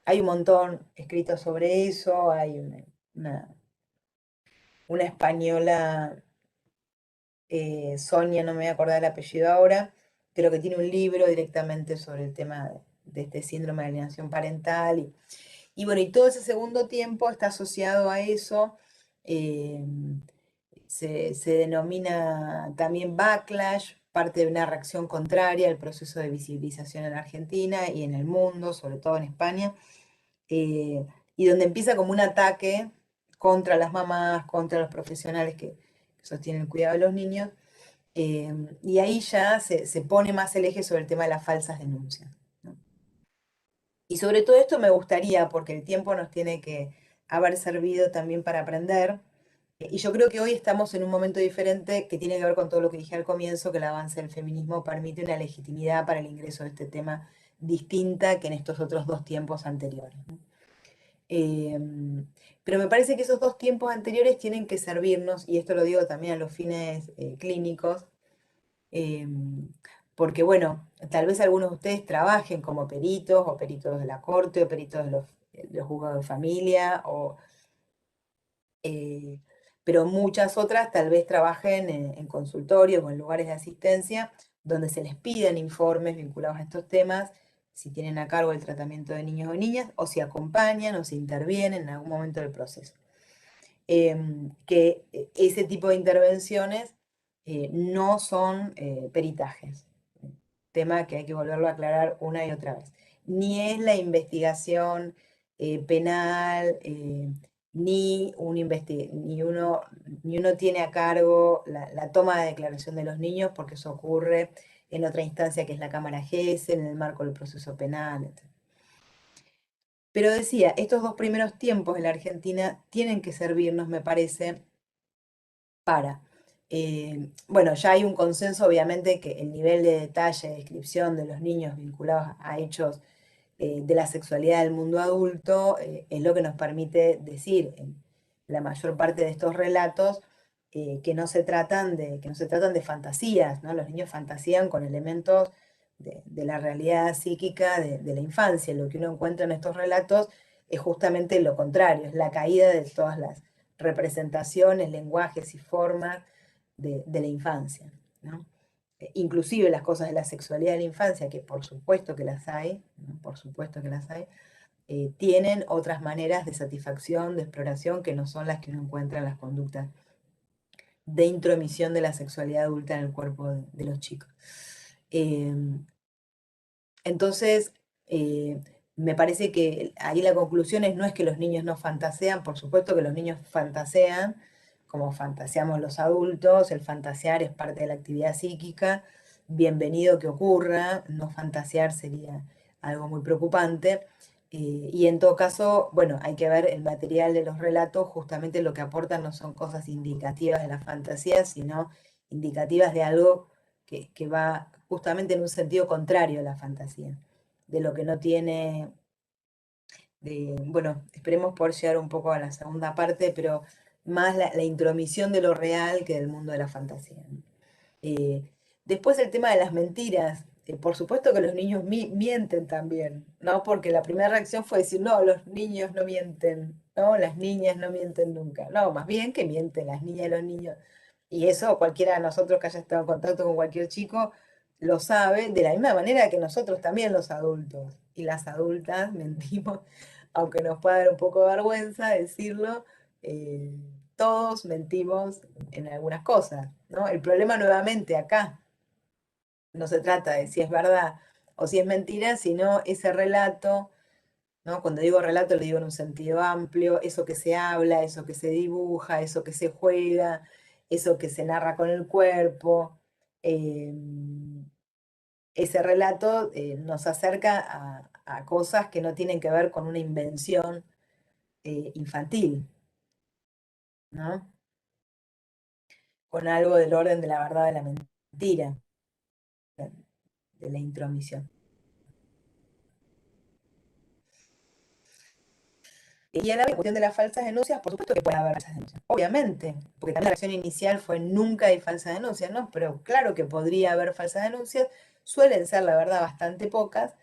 Hay un montón escrito sobre eso, hay una española, Sonia, no me voy a acordar el apellido ahora, pero que tiene un libro directamente sobre el tema de este síndrome de alienación parental. Y bueno, y todo ese segundo tiempo está asociado a eso. Se denomina también backlash, parte de una reacción contraria al proceso de visibilización en Argentina y en el mundo, sobre todo en España, y donde empieza como un ataque contra las mamás, contra los profesionales que sostienen el cuidado de los niños, y ahí ya se pone más el eje sobre el tema de las falsas denuncias, ¿no? Y sobre todo esto me gustaría, porque el tiempo nos tiene que haber servido también para aprender, y yo creo que hoy estamos en un momento diferente que tiene que ver con todo lo que dije al comienzo, que el avance del feminismo permite una legitimidad para el ingreso de este tema distinta que en estos otros dos tiempos anteriores, ¿no? Pero me parece que esos dos tiempos anteriores tienen que servirnos, y esto lo digo también a los fines clínicos, porque bueno, tal vez algunos de ustedes trabajen como peritos, o peritos de la corte, o peritos de los juzgados de familia, pero muchas otras tal vez trabajen en consultorios o en lugares de asistencia donde se les piden informes vinculados a estos temas, si tienen a cargo el tratamiento de niños o niñas, o si acompañan o si intervienen en algún momento del proceso. Que ese tipo de intervenciones no son peritajes, tema que hay que volverlo a aclarar una y otra vez. Ni es la investigación penal, ni uno tiene a cargo la toma de declaración de los niños, porque eso ocurre en otra instancia que es la Cámara Gesell, en el marco del proceso penal, etc. Pero decía, estos dos primeros tiempos en la Argentina tienen que servirnos, me parece, para, bueno, ya hay un consenso, obviamente, que el nivel de detalle, de descripción de los niños vinculados a hechos de la sexualidad del mundo adulto es lo que nos permite decir en la mayor parte de estos relatos que no se tratan de fantasías, ¿no? Los niños fantasían con elementos de la realidad psíquica de la infancia. Lo que uno encuentra en estos relatos es justamente lo contrario, es la caída de todas las representaciones, lenguajes y formas de la infancia, ¿no? Inclusive las cosas de la sexualidad de la infancia, que por supuesto que las hay, ¿no? Por supuesto que las hay, tienen otras maneras de satisfacción, de exploración, que no son las que uno encuentra en las conductas de intromisión de la sexualidad adulta en el cuerpo de los chicos. Entonces, me parece que ahí la conclusión no es que los niños no fantasean, por supuesto que los niños fantasean, como fantaseamos los adultos, el fantasear es parte de la actividad psíquica, bienvenido que ocurra, no fantasear sería algo muy preocupante, y en todo caso, bueno, hay que ver el material de los relatos, justamente lo que aportan no son cosas indicativas de la fantasía, sino indicativas de algo que va justamente en un sentido contrario a la fantasía, de lo que no tiene, bueno, esperemos poder llegar un poco a la segunda parte, pero más la intromisión de lo real que del mundo de la fantasía, ¿no? Después el tema de las mentiras. Por supuesto que los niños mienten también, ¿no? Porque la primera reacción fue decir, no, los niños no mienten, ¿no? Las niñas no mienten nunca. No, más bien que mienten las niñas y los niños. Y eso cualquiera de nosotros que haya estado en contacto con cualquier chico lo sabe, de la misma manera que nosotros también los adultos y las adultas mentimos, aunque nos pueda dar un poco de vergüenza decirlo, eh, todos mentimos en algunas cosas, ¿no? El problema nuevamente acá no se trata de si es verdad o si es mentira, sino ese relato, ¿no? Cuando digo relato lo digo en un sentido amplio, eso que se habla, eso que se dibuja, eso que se juega, eso que se narra con el cuerpo. Ese relato nos acerca a cosas que no tienen que ver con una invención infantil, ¿no? Con algo del orden de la verdad de la mentira, de la intromisión. Y a la cuestión de las falsas denuncias, por supuesto que puede haber falsas denuncias, obviamente, porque también la reacción inicial fue nunca hay falsas denuncias, ¿no? Pero claro que podría haber falsas denuncias, suelen ser, la verdad, bastante pocas,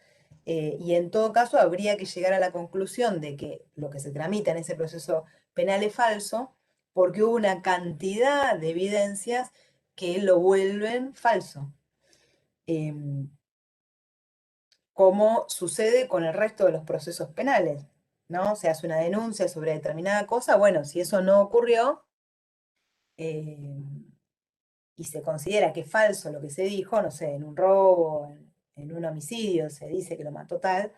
y en todo caso habría que llegar a la conclusión de que lo que se tramita en ese proceso penal es falso, porque hubo una cantidad de evidencias que lo vuelven falso. Como sucede con el resto de los procesos penales, ¿no? Se hace una denuncia sobre determinada cosa, bueno, si eso no ocurrió eh, y se considera que es falso lo que se dijo, no sé, en un robo, en un homicidio, se dice que lo mató tal,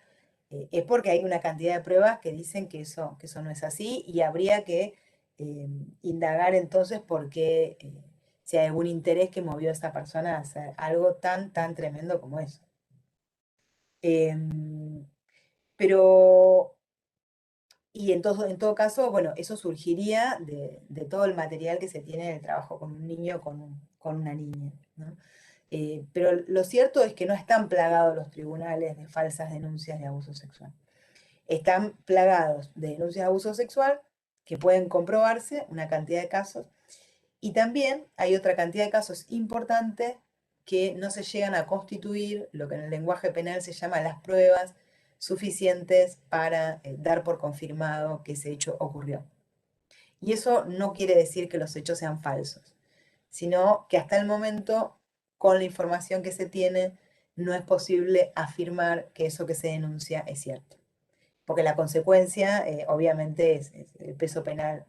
es porque hay una cantidad de pruebas que dicen que eso no es así y habría que indagar entonces por qué, si hay algún interés que movió a esa persona a hacer algo tan, tan tremendo como eso. Pero y en todo caso, bueno, eso surgiría de todo el material que se tiene en el trabajo con un niño, con una niña, ¿no? Pero lo cierto es que no están plagados los tribunales de falsas denuncias de abuso sexual. Están plagados de denuncias de abuso sexual que pueden comprobarse, una cantidad de casos, y también hay otra cantidad de casos importantes que no se llegan a constituir lo que en el lenguaje penal se llama las pruebas suficientes para dar por confirmado que ese hecho ocurrió. Y eso no quiere decir que los hechos sean falsos, sino que hasta el momento, con la información que se tiene, no es posible afirmar que eso que se denuncia es cierto. Porque la consecuencia, obviamente, es el peso penal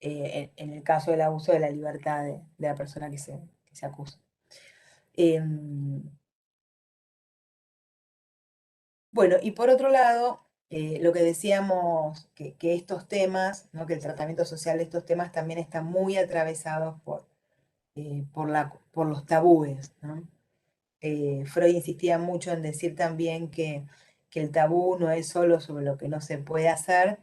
en el caso del abuso de la libertad de la persona que se acusa. Bueno, y por otro lado, lo que decíamos, que estos temas, ¿no? Que el tratamiento social de estos temas también está muy atravesados por los tabúes, ¿no? Freud insistía mucho en decir también que el tabú no es solo sobre lo que no se puede hacer,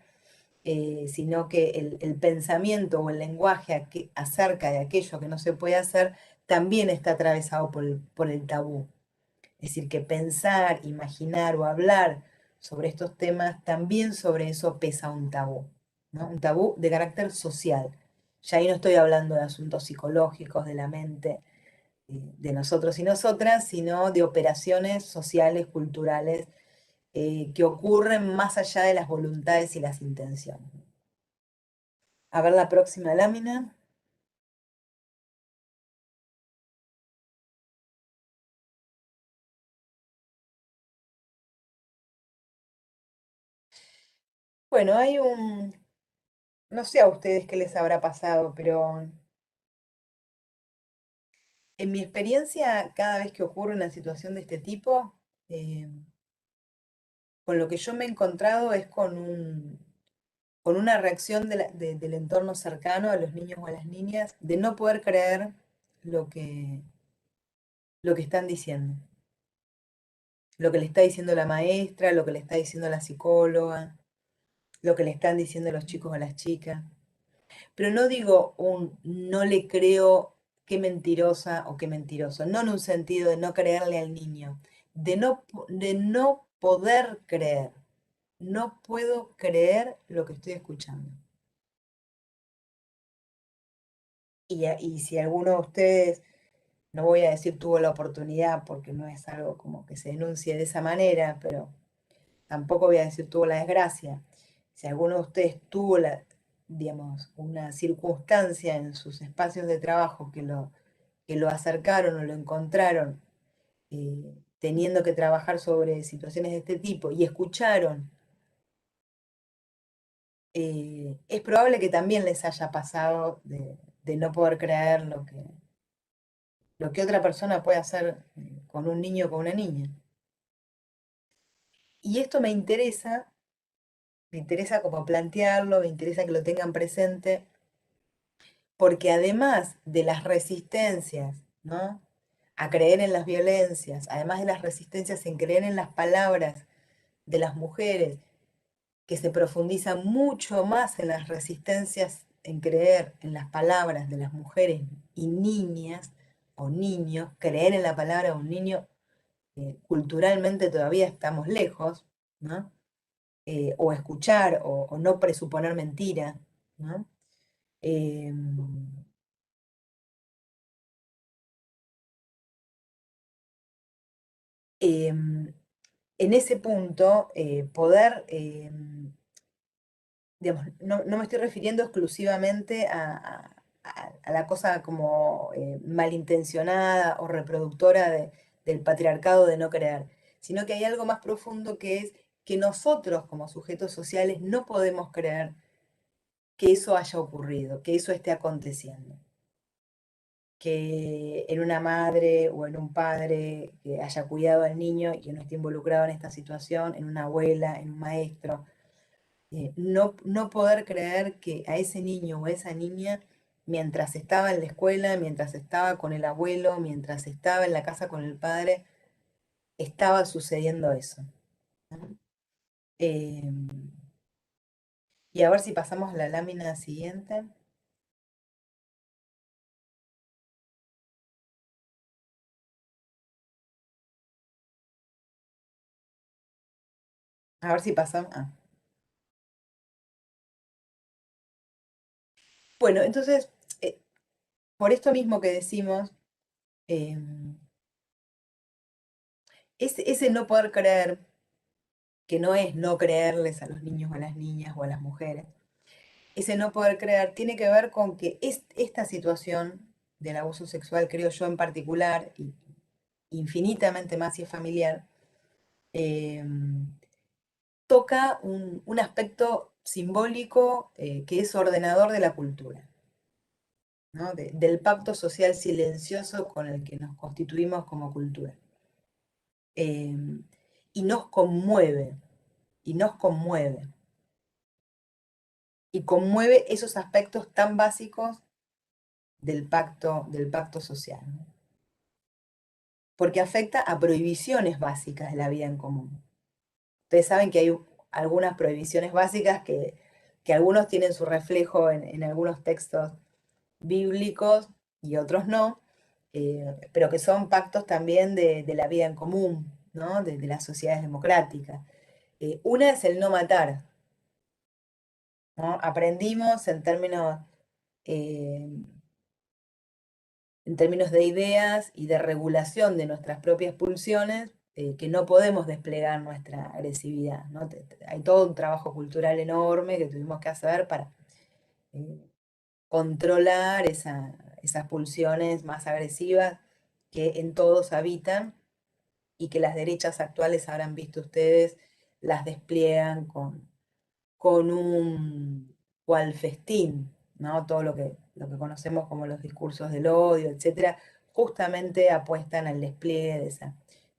sino que el pensamiento o el lenguaje acerca de aquello que no se puede hacer también está atravesado por el tabú. Es decir, que pensar, imaginar o hablar sobre estos temas, también sobre eso pesa un tabú, ¿no? Un tabú de carácter social. Ya ahí no estoy hablando de asuntos psicológicos de la mente de nosotros y nosotras, sino de operaciones sociales, culturales, que ocurren más allá de las voluntades y las intenciones. A ver la próxima lámina. Bueno, no sé a ustedes qué les habrá pasado, pero en mi experiencia, cada vez que ocurre una situación de este tipo, eh, con lo que yo me he encontrado es con una reacción del entorno cercano a los niños o a las niñas de no poder creer lo que están diciendo. Lo que le está diciendo la maestra, lo que le está diciendo la psicóloga, lo que le están diciendo los chicos o las chicas. Pero no digo un no le creo, qué mentirosa o qué mentiroso, no en un sentido de no creerle al niño, de no poder creer. No puedo creer lo que estoy escuchando. Y si alguno de ustedes, no voy a decir tuvo la oportunidad porque no es algo como que se denuncie de esa manera, pero tampoco voy a decir tuvo la desgracia. Si alguno de ustedes tuvo digamos, una circunstancia en sus espacios de trabajo que lo acercaron o lo encontraron teniendo que trabajar sobre situaciones de este tipo y escucharon, es probable que también les haya pasado de no poder creer lo que otra persona puede hacer con un niño o con una niña. Y esto me interesa como plantearlo, me interesa que lo tengan presente, porque además de las resistencias, ¿no? A creer en las violencias, además de las resistencias en creer en las palabras de las mujeres, que se profundiza mucho más en las resistencias en creer en las palabras de las mujeres y niñas o niños, creer en la palabra de un niño, culturalmente todavía estamos lejos, ¿no? o escuchar, o no presuponer mentira, ¿no? En ese punto, poder, digamos, no me estoy refiriendo exclusivamente a la cosa como malintencionada o reproductora del patriarcado de no creer, sino que hay algo más profundo que es que nosotros como sujetos sociales no podemos creer que eso haya ocurrido, que eso esté aconteciendo. Que en una madre o en un padre que haya cuidado al niño y que no esté involucrado en esta situación, en una abuela, en un maestro, no poder creer que a ese niño o a esa niña, mientras estaba en la escuela, mientras estaba con el abuelo, mientras estaba en la casa con el padre, estaba sucediendo eso, ¿no? Eh, y a ver si pasamos a la lámina siguiente. A ver si pasamos. Bueno, entonces, por esto mismo que decimos, ese no poder creer, que no es no creerles a los niños o a las niñas o a las mujeres, ese no poder creer tiene que ver con que esta situación del abuso sexual, creo yo en particular, y infinitamente más si es familiar, eh, toca un aspecto simbólico que es ordenador de la cultura, ¿no? Del pacto social silencioso con el que nos constituimos como cultura. Eh, y nos conmueve, y nos conmueve. Y conmueve esos aspectos tan básicos del pacto social, ¿no? Porque afecta a prohibiciones básicas de la vida en común. Ustedes saben que hay algunas prohibiciones básicas que algunos tienen su reflejo en algunos textos bíblicos y otros no, pero que son pactos también de la vida en común, ¿no? De las sociedades democráticas. Una es el no matar, ¿no? Aprendimos eh, en términos de ideas y de regulación de nuestras propias pulsiones, que no podemos desplegar nuestra agresividad, ¿no? Hay todo un trabajo cultural enorme que tuvimos que hacer para eh, controlar esas pulsiones más agresivas que en todos habitan y que las derechas actuales habrán visto ustedes, las despliegan con un cual festín, ¿no? Todo lo que conocemos como los discursos del odio, etcétera, justamente apuestan al despliegue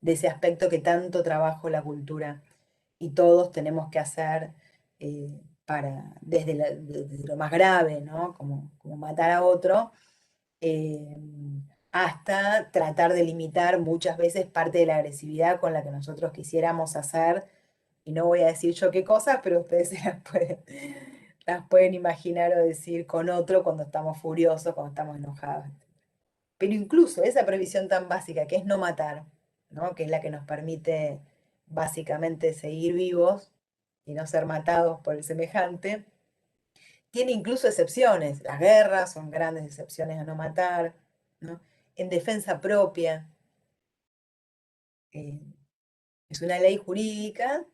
de ese aspecto que tanto trabajo la cultura y todos tenemos que hacer desde lo más grave, ¿no? Como matar a otro, eh, hasta tratar de limitar muchas veces parte de la agresividad con la que nosotros quisiéramos hacer, y no voy a decir yo qué cosas, pero ustedes se las pueden imaginar o decir con otro cuando estamos furiosos, cuando estamos enojados. Pero incluso esa previsión tan básica que es no matar, ¿no? Que es la que nos permite básicamente seguir vivos y no ser matados por el semejante, tiene incluso excepciones. Las guerras son grandes excepciones a no matar, ¿no? En defensa propia, eh, es una ley jurídica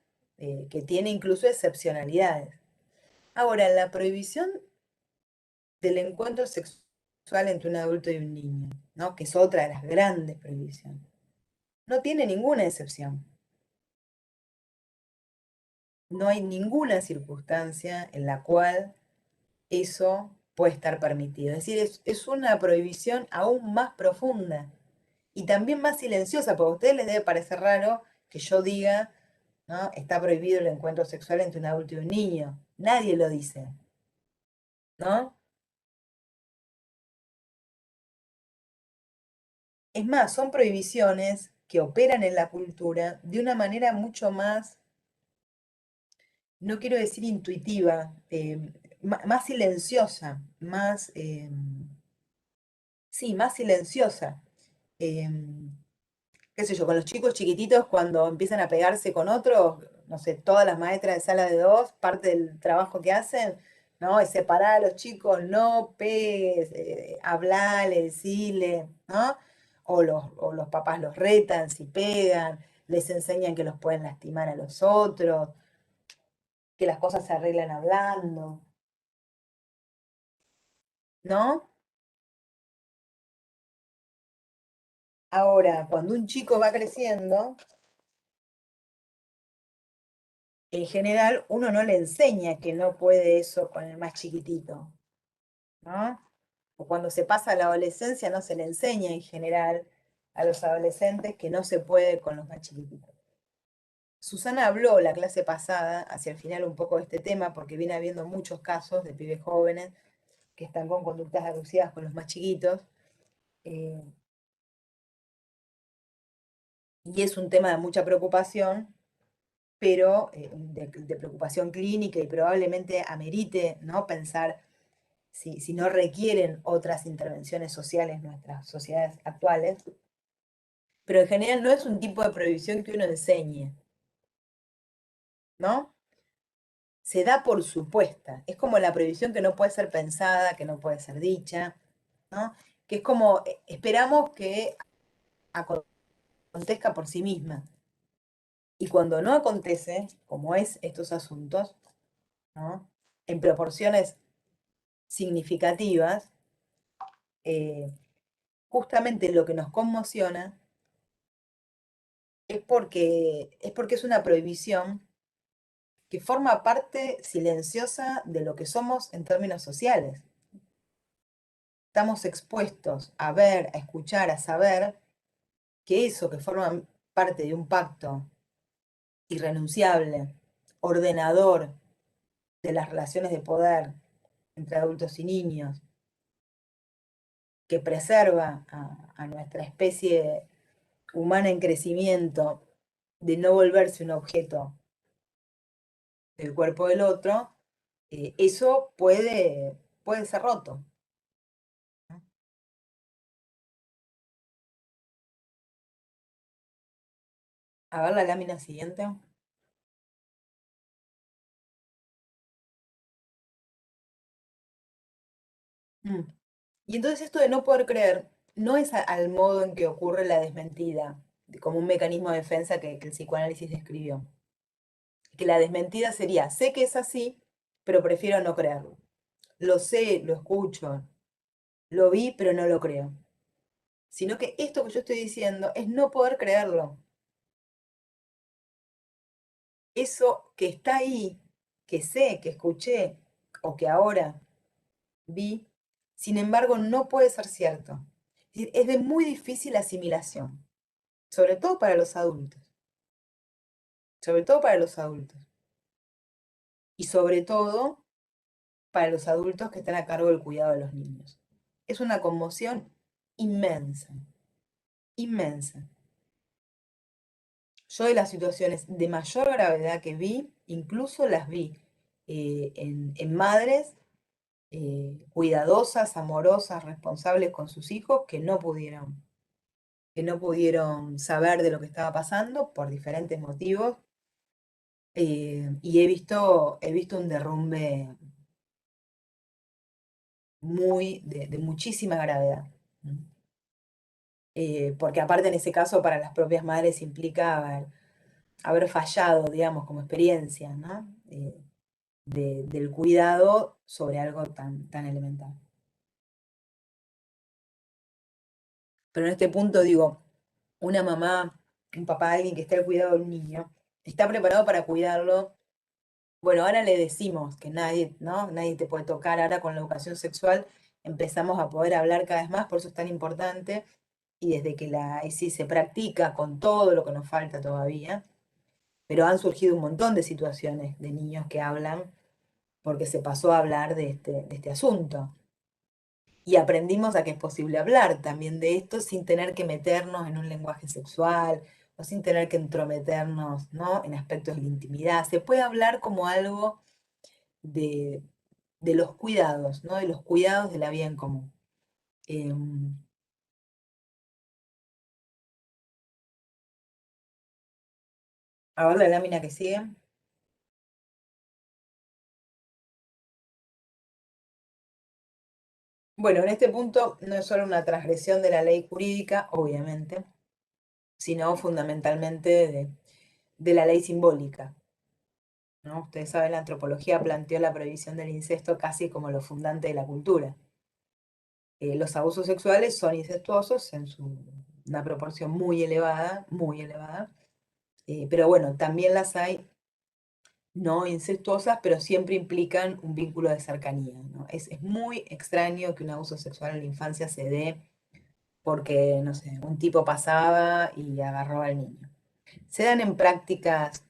que tiene incluso excepcionalidades. Ahora, la prohibición del encuentro sexual entre un adulto y un niño, ¿no? Que es otra de las grandes prohibiciones, no tiene ninguna excepción. No hay ninguna circunstancia en la cual eso puede estar permitido. Es decir, es una prohibición aún más profunda y también más silenciosa, porque a ustedes les debe parecer raro que yo diga, ¿no? Está prohibido el encuentro sexual entre un adulto y un niño. Nadie lo dice, ¿no? Es más, son prohibiciones que operan en la cultura de una manera mucho más, no quiero decir intuitiva, más silenciosa, sí, más silenciosa. Qué sé yo, con los chicos chiquititos cuando empiezan a pegarse con otros, no sé, todas las maestras de sala de dos, parte del trabajo que hacen, ¿no? Es separar a los chicos, no pegues, hablale, decirle, ¿no? O los papás los retan si pegan, les enseñan que los pueden lastimar a los otros, que las cosas se arreglan hablando, ¿no? Ahora, cuando un chico va creciendo, en general uno no le enseña que no puede eso con el más chiquitito, ¿no? O cuando se pasa a la adolescencia no se le enseña en general a los adolescentes que no se puede con los más chiquititos. Susana habló la clase pasada, hacia el final un poco de este tema, porque viene habiendo muchos casos de pibes jóvenes que están con conductas abusivas con los más chiquitos, eh, y es un tema de mucha preocupación, pero de preocupación clínica y probablemente amerite, ¿no? Pensar si no requieren otras intervenciones sociales en nuestras sociedades actuales, pero en general no es un tipo de prohibición que uno enseñe, ¿no? Se da por supuesta. Es como la prohibición que no puede ser pensada, que no puede ser dicha, ¿no? Que es como esperamos que acontezca por sí misma. Y cuando no acontece, como es estos asuntos, ¿no? En proporciones significativas, eh, justamente lo que nos conmociona es porque es una prohibición que forma parte silenciosa de lo que somos en términos sociales. Estamos expuestos a ver, a escuchar, a saber que eso que forma parte de un pacto irrenunciable, ordenador de las relaciones de poder entre adultos y niños, que preserva a nuestra especie humana en crecimiento de no volverse un objeto del cuerpo del otro, eso puede ser roto, ¿no? A ver la lámina siguiente. Mm. Y entonces esto de no poder creer no es al modo en que ocurre la desmentida, como un mecanismo de defensa que el psicoanálisis describió. Que la desmentida sería, sé que es así, pero prefiero no creerlo. Lo sé, lo escucho, lo vi, pero no lo creo. Sino que esto que yo estoy diciendo es no poder creerlo. Eso que está ahí, que sé, que escuché o que ahora vi, sin embargo, no puede ser cierto. Es decir, es de muy difícil asimilación, sobre todo para los adultos, sobre todo para los adultos, y sobre todo para los adultos que están a cargo del cuidado de los niños. Es una conmoción inmensa, inmensa. Yo de las situaciones de mayor gravedad que vi, incluso las vi en madres cuidadosas, amorosas, responsables con sus hijos que no pudieron saber de lo que estaba pasando por diferentes motivos, y he visto un derrumbe de muchísima gravedad. Porque aparte en ese caso para las propias madres implica haber fallado, digamos, como experiencia, ¿no? Del cuidado sobre algo tan elemental. Pero en este punto digo, una mamá, un papá, alguien que esté al cuidado de un niño, está preparado para cuidarlo. Bueno, ahora le decimos que nadie, ¿no? Nadie te puede tocar. Ahora con la educación sexual empezamos a poder hablar cada vez más, por eso es tan importante. Y desde que la ESI se practica con todo lo que nos falta todavía, pero han surgido un montón de situaciones de niños que hablan porque se pasó a hablar de este asunto. Y aprendimos a que es posible hablar también de esto sin tener que meternos en un lenguaje sexual o sin tener que entrometernos, ¿no? En aspectos de la intimidad. Se puede hablar como algo de, de los cuidados, ¿no? De los cuidados de la vida en común. Em, A ver la lámina que sigue. Bueno, en este punto no es solo una transgresión de la ley jurídica, obviamente, sino fundamentalmente de la ley simbólica, ¿no? Ustedes saben, la antropología planteó la prohibición del incesto casi como lo fundante de la cultura. Los abusos sexuales son incestuosos en una proporción muy elevada, pero bueno, también las hay no incestuosas, pero siempre implican un vínculo de cercanía, ¿no? Es muy extraño que un abuso sexual en la infancia se dé porque, no sé, un tipo pasaba y agarró al niño. Se dan en prácticas,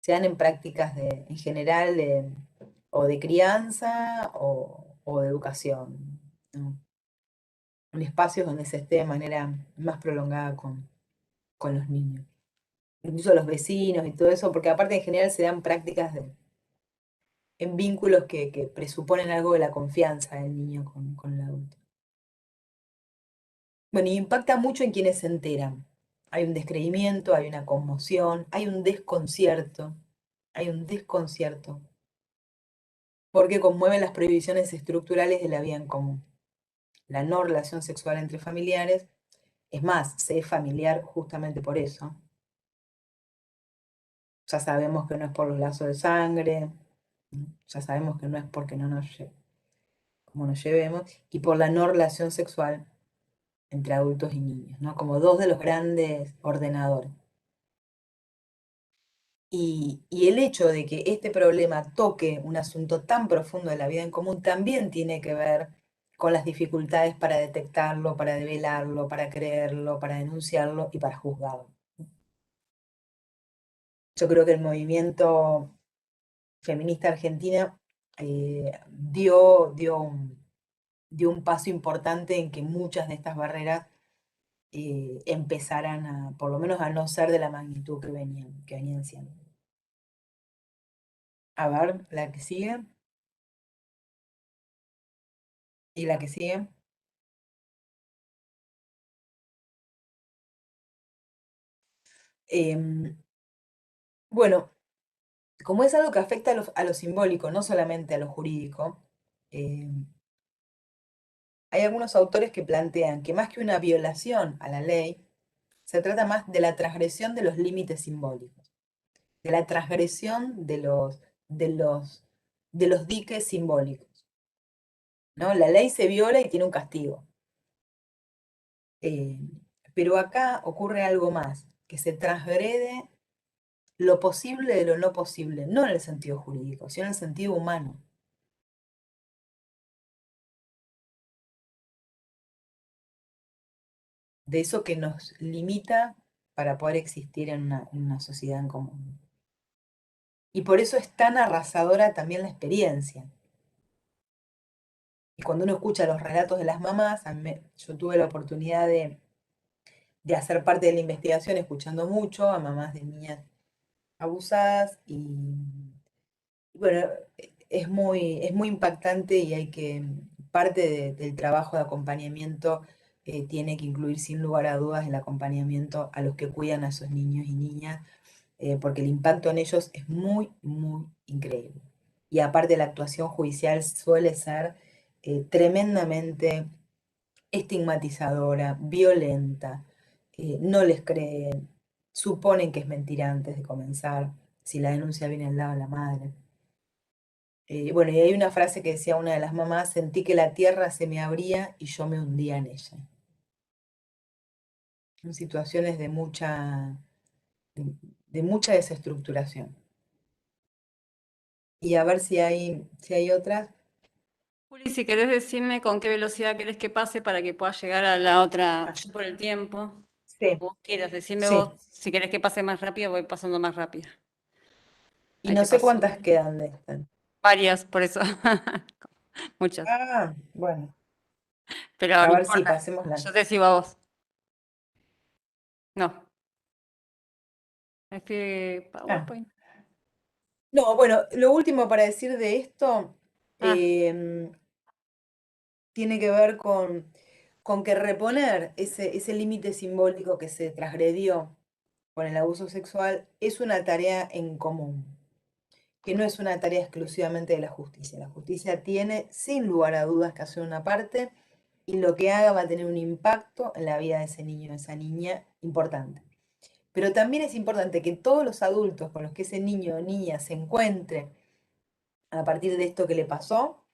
se dan en prácticas en general o de crianza o de educación, ¿no? En espacios donde se esté de manera más prolongada con los niños. Incluso los vecinos y todo eso, porque aparte en general se dan prácticas en vínculos que presuponen algo de la confianza del niño con el adulto. Bueno, y impacta mucho en quienes se enteran. Hay un descreimiento, hay una conmoción, hay un desconcierto, porque conmueven las prohibiciones estructurales de la vida en común. La no relación sexual entre familiares, es más, se es familiar justamente por eso. Ya sabemos que no es por los lazos de sangre, ¿no? Ya sabemos que no es porque no como nos llevemos, y por la no relación sexual entre adultos y niños, ¿no? Como dos de los grandes ordenadores. Y el hecho de que este problema toque un asunto tan profundo de la vida en común también tiene que ver con las dificultades para detectarlo, para develarlo, para creerlo, para denunciarlo y para juzgarlo. Yo creo que el movimiento feminista argentina dio un paso importante en que muchas de estas barreras empezaran por lo menos a no ser de la magnitud que venían siendo. A ver, la que sigue. Y la que sigue. Em, bueno, como es algo que afecta a lo simbólico, no solamente a lo jurídico, hay algunos autores que plantean que más que una violación a la ley, se trata más de la transgresión de los límites simbólicos, de la transgresión de los, de los diques simbólicos, ¿no? La ley se viola y tiene un castigo. Eh, pero acá ocurre algo más, que se transgrede lo posible de lo no posible, no en el sentido jurídico, sino en el sentido humano. De eso que nos limita para poder existir en una sociedad en común. Y por eso es tan arrasadora también la experiencia. Y cuando uno escucha los relatos de las mamás, yo tuve la oportunidad de hacer parte de la investigación escuchando mucho a mamás de niñas abusadas y bueno, es muy impactante y parte del trabajo de acompañamiento tiene que incluir sin lugar a dudas el acompañamiento a los que cuidan a esos niños y niñas, porque el impacto en ellos es muy, muy increíble. Y aparte la actuación judicial suele ser tremendamente estigmatizadora, violenta, no les creen, suponen que es mentira antes de comenzar, si la denuncia viene al lado de la madre. Bueno, y hay una frase que decía una de las mamás, sentí que la tierra se me abría y yo me hundía en ella. En situaciones de mucha desestructuración. Y a ver si hay otras. Juli, si querés decirme con qué velocidad querés que pase para que pueda llegar a la otra Ah, yo por el tiempo. sí, Vos quieras, decirme sí. vos, si querés que pase más rápido, voy pasando más rápido. Y Ahí no te sé paso. cuántas quedan de estas. Varias, por eso. Muchas. Ah, bueno, Pero a no ver si importa. pasemos Yo te sigo a vos. No. Es que Ah, PowerPoint. no, bueno, lo último para decir de esto Ah, tiene que ver con que reponer ese límite simbólico que se transgredió con el abuso sexual es una tarea en común, que no es una tarea exclusivamente de la justicia. La justicia tiene, sin lugar a dudas, que hacer una parte y lo que haga va a tener un impacto en la vida de ese niño, de esa niña, importante. Pero también es importante que todos los adultos con los que ese niño o niña se encuentre a partir de esto que le pasó,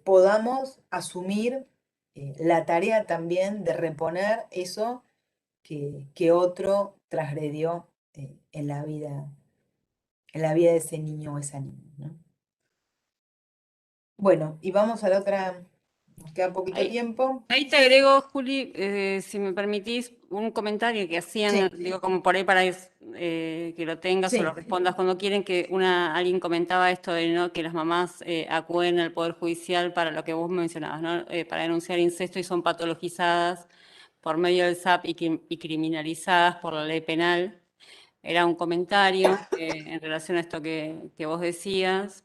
podamos asumir la tarea también de reponer eso que otro transgredió en la vida de ese niño o esa niña, ¿no? Bueno, y vamos a la otra, nos queda poquito Ahí, tiempo. ahí te agrego, Juli, si me permitís, un comentario que hacían, Sí, digo, como por ahí para que lo tengas o lo sí, respondas cuando quieren, que alguien comentaba esto de ¿no? que las mamás acuden al Poder Judicial para lo que vos mencionabas, ¿no? Para denunciar incesto y son patologizadas por medio del SAP y criminalizadas por la ley penal. Era un comentario en relación a esto que vos decías.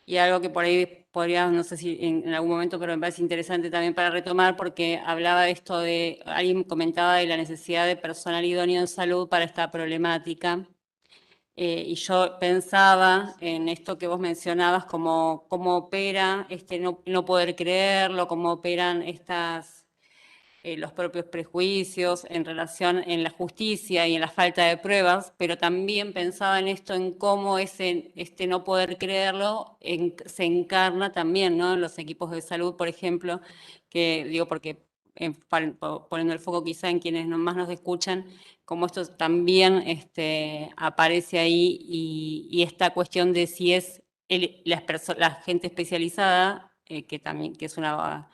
Y algo que por ahí podría, no sé si en algún momento, pero me parece interesante también para retomar, porque hablaba de esto de, alguien comentaba de la necesidad de personal idóneo en salud para esta problemática. Y yo pensaba en esto que vos mencionabas, como cómo opera este no poder creerlo, cómo operan los propios prejuicios en relación en la justicia y en la falta de pruebas, pero también pensaba en esto, en cómo este no poder creerlo se encarna también, ¿no? En los equipos de salud, por ejemplo, que digo porque poniendo el foco quizá en quienes más nos escuchan, como esto también aparece ahí y esta cuestión de si es la gente especializada, que también que es una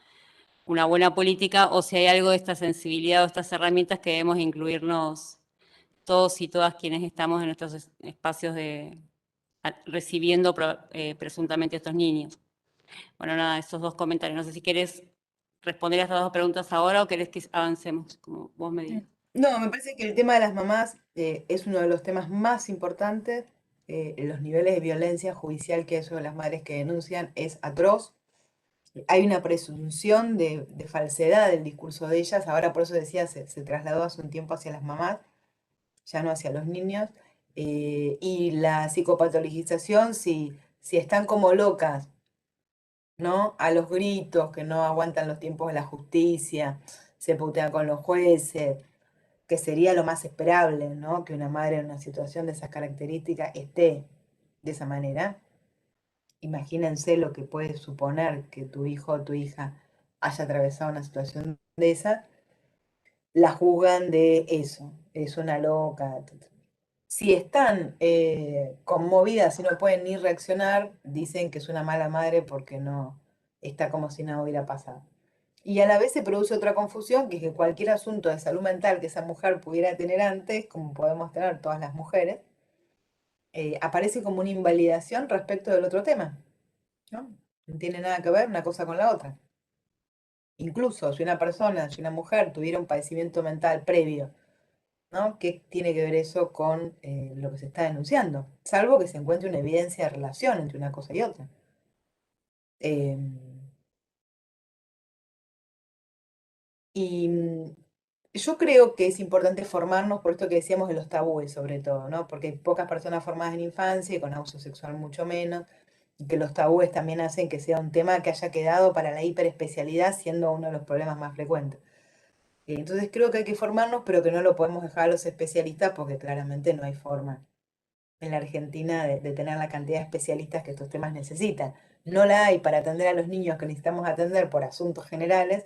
buena política o si hay algo de esta sensibilidad o estas herramientas que debemos incluirnos todos y todas quienes estamos en estos espacios recibiendo presuntamente a estos niños. Bueno, nada, esos dos comentarios. No sé si querés responder a estas dos preguntas ahora o querés que avancemos, como vos me digas. no, me parece que el tema de las mamás es uno de los temas más importantes. Los niveles de violencia judicial que hay sobre las madres que denuncian es atroz. Hay una presunción de falsedad del discurso de ellas. Ahora, por eso decía, se trasladó hace un tiempo hacia las mamás, ya no hacia los niños. Y la psicopatologización, si están como locas, ¿no? A los gritos, que no aguantan los tiempos de la justicia, se putean con los jueces, que sería lo más esperable, ¿no? Que una madre en una situación de esas características esté de esa manera. Imagínense lo que puede suponer que tu hijo o tu hija haya atravesado una situación de esa, la juzgan de eso, es una loca. Si están conmovidas y no pueden ni reaccionar, dicen que es una mala madre porque no está como si nada hubiera pasado. Y a la vez se produce otra confusión, que es que cualquier asunto de salud mental que esa mujer pudiera tener antes, como podemos tener todas las mujeres, aparece como una invalidación respecto del otro tema, ¿no? No tiene nada que ver una cosa con la otra. Incluso si una persona, si una mujer tuviera un padecimiento mental previo, ¿no? ¿Qué tiene que ver eso con lo que se está denunciando? Salvo que se encuentre una evidencia de relación entre una cosa y otra. Eh, y yo creo que es importante formarnos por esto que decíamos de los tabúes, sobre todo, ¿no? Porque hay pocas personas formadas en infancia y con abuso sexual mucho menos, y que los tabúes también hacen que sea un tema que haya quedado para la hiperespecialidad, siendo uno de los problemas más frecuentes. Entonces creo que hay que formarnos, pero que no lo podemos dejar a los especialistas porque claramente no hay forma en la Argentina de tener la cantidad de especialistas que estos temas necesitan. No la hay para atender a los niños que necesitamos atender por asuntos generales,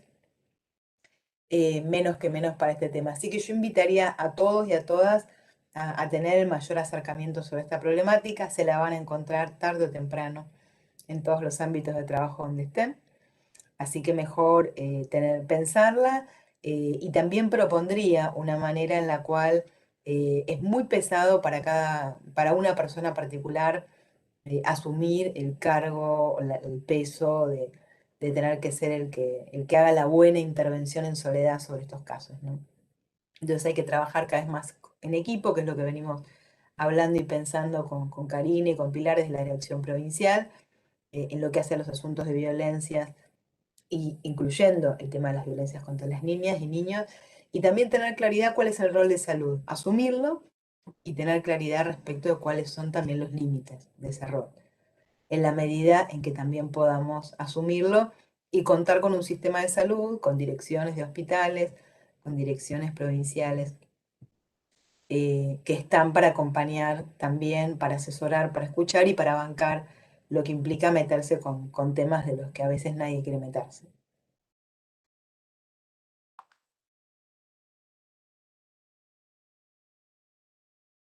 menos para este tema. Así que yo invitaría a todos y a todas a tener el mayor acercamiento sobre esta problemática. Se la van a encontrar tarde o temprano en todos los ámbitos de trabajo donde estén. Así que mejor pensarla y también propondría una manera en la cual es muy pesado para una persona particular asumir el cargo, el peso de tener que ser el que haga la buena intervención en soledad sobre estos casos, ¿no? Entonces hay que trabajar cada vez más en equipo, que es lo que venimos hablando y pensando con Karine y con Pilar desde la dirección provincial, en lo que hace a los asuntos de violencia y incluyendo el tema de las violencias contra las niñas y niños, Y también tener claridad cuál es el rol de salud, asumirlo y tener claridad respecto de cuáles son también los límites de ese rol, en la medida en que también podamos asumirlo y contar con un sistema de salud, con direcciones de hospitales, con direcciones provinciales, que están para acompañar también, para asesorar, para escuchar y para bancar lo que implica meterse con temas de los que a veces nadie quiere meterse.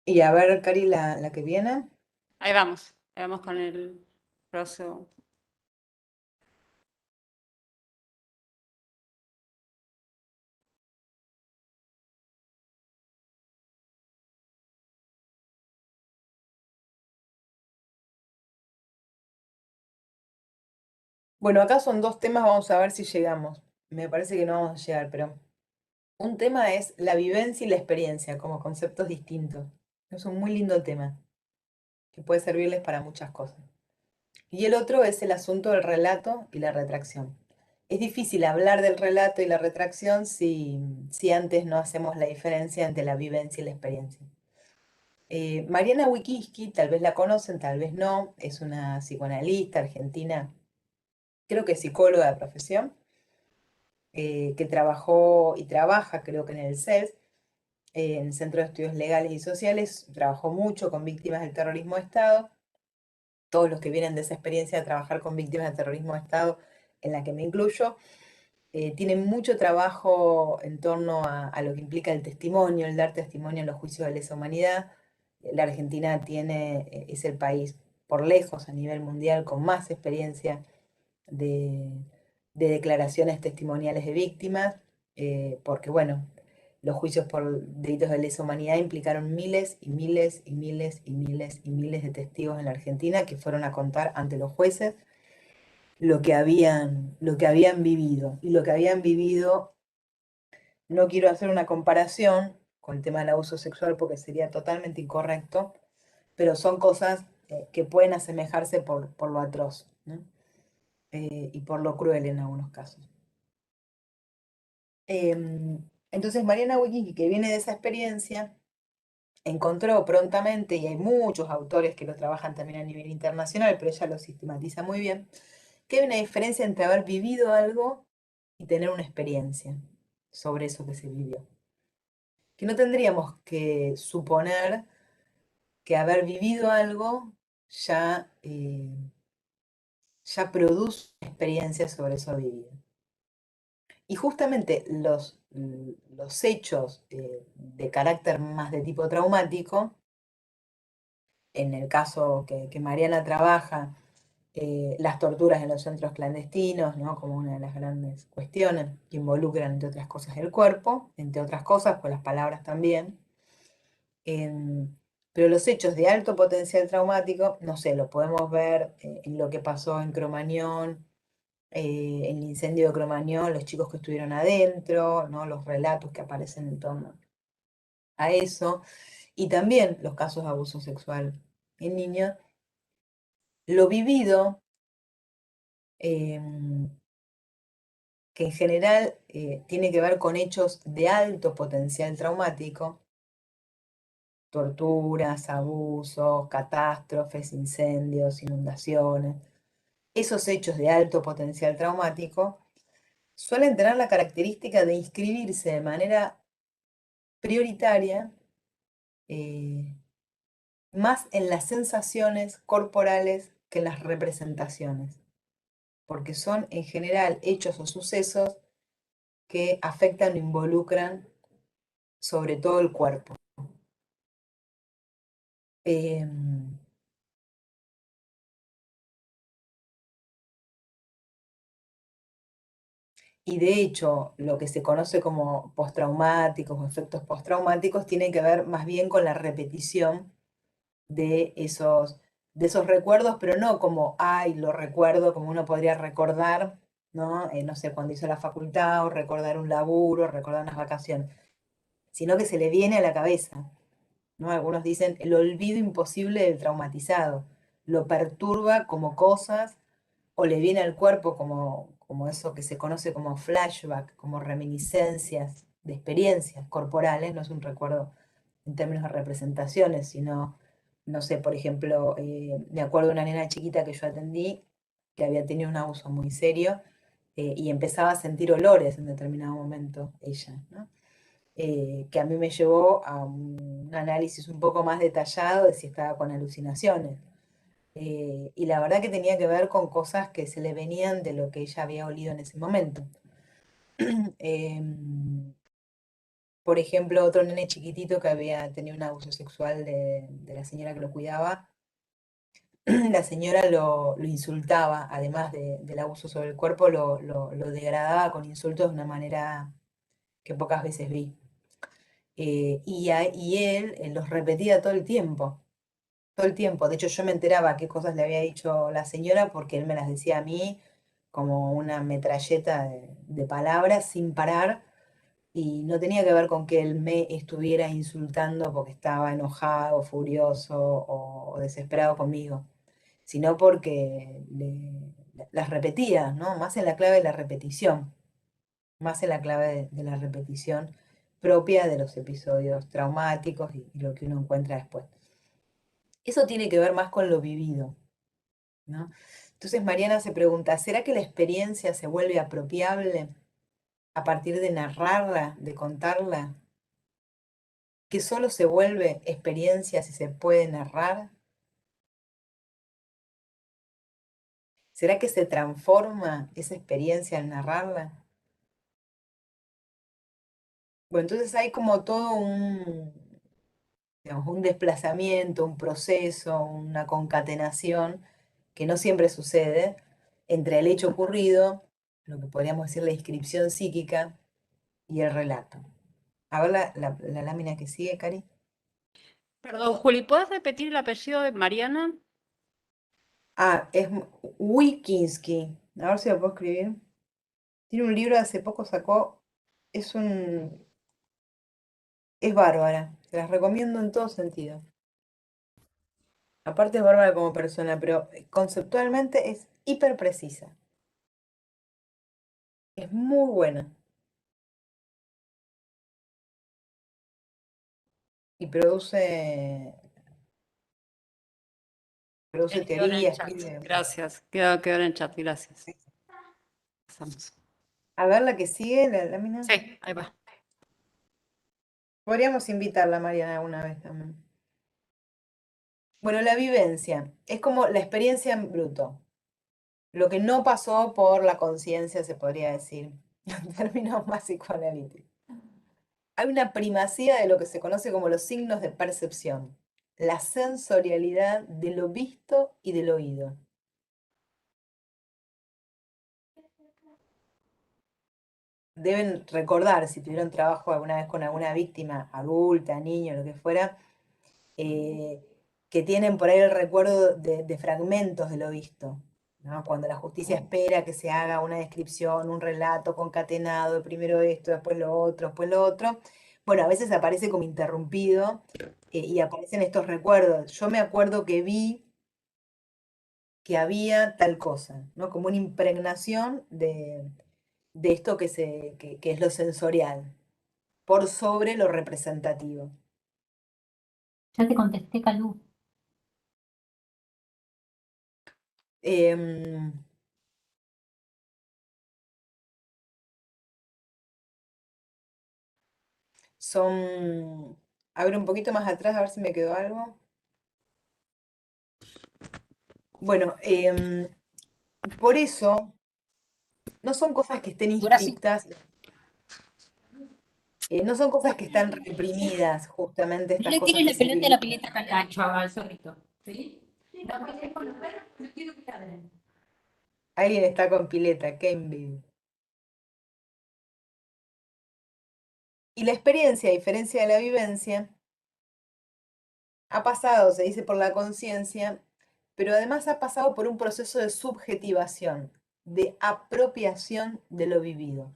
Y a ver, Cari, la que viene. Ahí vamos con el próximo. Bueno, acá son dos temas, vamos a ver si llegamos. Me parece que no vamos a llegar, pero un tema es la vivencia y la experiencia como conceptos distintos. Es un muy lindo tema que puede servirles para muchas cosas. Y el otro es el asunto del relato y la retracción. Es difícil hablar del relato y la retracción si antes no hacemos la diferencia entre la vivencia y la experiencia. Mariana Wikicki, tal vez la conocen, tal vez no, es una psicoanalista argentina, creo que psicóloga de profesión, que trabajó y trabaja, creo que en el CES, en el Centro de Estudios Legales y Sociales, trabajó mucho con víctimas del terrorismo de Estado. Todos los que vienen de esa experiencia de trabajar con víctimas del terrorismo de Estado, en la que me incluyo, tienen mucho trabajo en torno a lo que implica el testimonio, el dar testimonio en los juicios de lesa humanidad. La Argentina es el país por lejos a nivel mundial con más experiencia de, de declaraciones testimoniales de víctimas, porque bueno, los juicios por delitos de lesa humanidad implicaron miles y miles y miles y miles y miles de testigos en la Argentina que fueron a contar ante los jueces lo que habían vivido. Y lo que habían vivido, no quiero hacer una comparación con el tema del abuso sexual porque sería totalmente incorrecto, pero son cosas que pueden asemejarse por lo atroz, ¿no? Y por lo cruel en algunos casos. Entonces Mariana Wikicki, que viene de esa experiencia, encontró prontamente, y hay muchos autores que lo trabajan también a nivel internacional, pero ella lo sistematiza muy bien, que hay una diferencia entre haber vivido algo y tener una experiencia sobre eso que se vivió. Que no tendríamos que suponer que haber vivido algo ya, ya produce experiencia sobre eso vivido. Y justamente los hechos de carácter más de tipo traumático, en el caso que Mariana trabaja, las torturas en los centros clandestinos, ¿no? Como una de las grandes cuestiones que involucran, entre otras cosas, el cuerpo, entre otras cosas, pues las palabras también. Pero los hechos de alto potencial traumático, no sé, lo podemos ver en lo que pasó en Cromañón, en el incendio de Cromañón, los chicos que estuvieron adentro, ¿no? Los relatos que aparecen en torno a eso, y también los casos de abuso sexual en niños. Lo vivido, que en general tiene que ver con hechos de alto potencial traumático, torturas, abusos, catástrofes, incendios, inundaciones. Esos hechos de alto potencial traumático suelen tener la característica de inscribirse de manera prioritaria más en las sensaciones corporales que en las representaciones, porque son en general hechos o sucesos que afectan o involucran sobre todo el cuerpo. Y de hecho, lo que se conoce como postraumáticos o efectos postraumáticos tiene que ver más bien con la repetición de esos recuerdos, pero no como, ay, lo recuerdo, como uno podría recordar, ¿no? No sé, cuando hizo la facultad, o recordar un laburo, recordar unas vacaciones, sino que se le viene a la cabeza, ¿no? Algunos dicen el olvido imposible del traumatizado, lo perturba como cosas o le viene al cuerpo como eso que se conoce como flashback, como reminiscencias de experiencias corporales, no es un recuerdo en términos de representaciones, sino, no sé, por ejemplo, me acuerdo de una nena chiquita que yo atendí, que había tenido un abuso muy serio, y empezaba a sentir olores en determinado momento, ella, ¿no? Que a mí me llevó a un análisis un poco más detallado de si estaba con alucinaciones. Y la verdad que tenía que ver con cosas que se le venían de lo que ella había olido en ese momento. Em, por ejemplo, otro nene chiquitito que había tenido un abuso sexual de la señora que lo cuidaba, la señora lo insultaba, además del abuso sobre el cuerpo, lo degradaba con insultos de una manera que pocas veces vi. Y él los repetía todo el tiempo, todo el tiempo. De hecho, yo me enteraba qué cosas le había dicho la señora porque él me las decía a mí como una metralleta de palabras sin parar. Y no tenía que ver con que él me estuviera insultando porque estaba enojado, furioso o desesperado conmigo, sino porque las repetía, ¿no? Más en la clave de la repetición, más en la clave de la repetición propia de los episodios traumáticos y lo que uno encuentra después. Eso tiene que ver más con lo vivido, ¿no? Entonces Mariana se pregunta, ¿será que la experiencia se vuelve apropiable a partir de narrarla, de contarla? ¿Que solo se vuelve experiencia si se puede narrar? ¿Será que se transforma esa experiencia al narrarla? Bueno, entonces hay como todo digamos, un desplazamiento, un proceso, una concatenación que no siempre sucede entre el hecho ocurrido, lo que podríamos decir la inscripción psíquica, y el relato. A ver la lámina que sigue, Cari. Perdón, Juli, ¿puedes repetir el apellido de Mariana? Ah, es Wikinski. A ver si lo puedo escribir. Tiene un libro, hace poco sacó. Es un. Es bárbara. Se las recomiendo en todo sentido. Aparte es bárbara como persona, pero conceptualmente es hiper precisa. Es muy buena. Y produce Quedó en el teoría, chat. escribe. Gracias. Quedó en el chat, gracias. Pasamos. A ver la que sigue, la lámina. Sí, ahí va. Podríamos invitarla, Mariana, alguna vez también. Bueno, la vivencia. Es como la experiencia en bruto. Lo que no pasó por la conciencia, se podría decir, en términos más psicoanalíticos. Hay una primacía de lo que se conoce como los signos de percepción, la sensorialidad de lo visto y del oído. Deben recordar, si tuvieron trabajo alguna vez con alguna víctima, adulta, niño, lo que fuera, eh, que tienen por ahí el recuerdo de fragmentos de lo visto, ¿no? Cuando la justicia espera que se haga una descripción, un relato concatenado, de primero esto, después lo otro, después lo otro. Bueno, a veces aparece como interrumpido, y aparecen estos recuerdos. Yo me acuerdo que vi que había tal cosa, ¿no? Como una impregnación de esto que es lo sensorial, por sobre lo representativo. Ya te contesté, Calú. Em, son, a ver un poquito más atrás, a ver si me quedó algo. Bueno, por eso no son cosas que estén inscriptas, no son cosas que están reprimidas, justamente No estas le cosas tires que la se pelota a la vivieron. pileta al chaval, al zorrito. ¿Sí? No puedes con los perros, no quiero que te ladren. Alguien está con pileta, qué envidia. Y la experiencia, a diferencia de la vivencia, ha pasado, se dice, por la conciencia, pero además ha pasado por un proceso de subjetivación, de apropiación de lo vivido.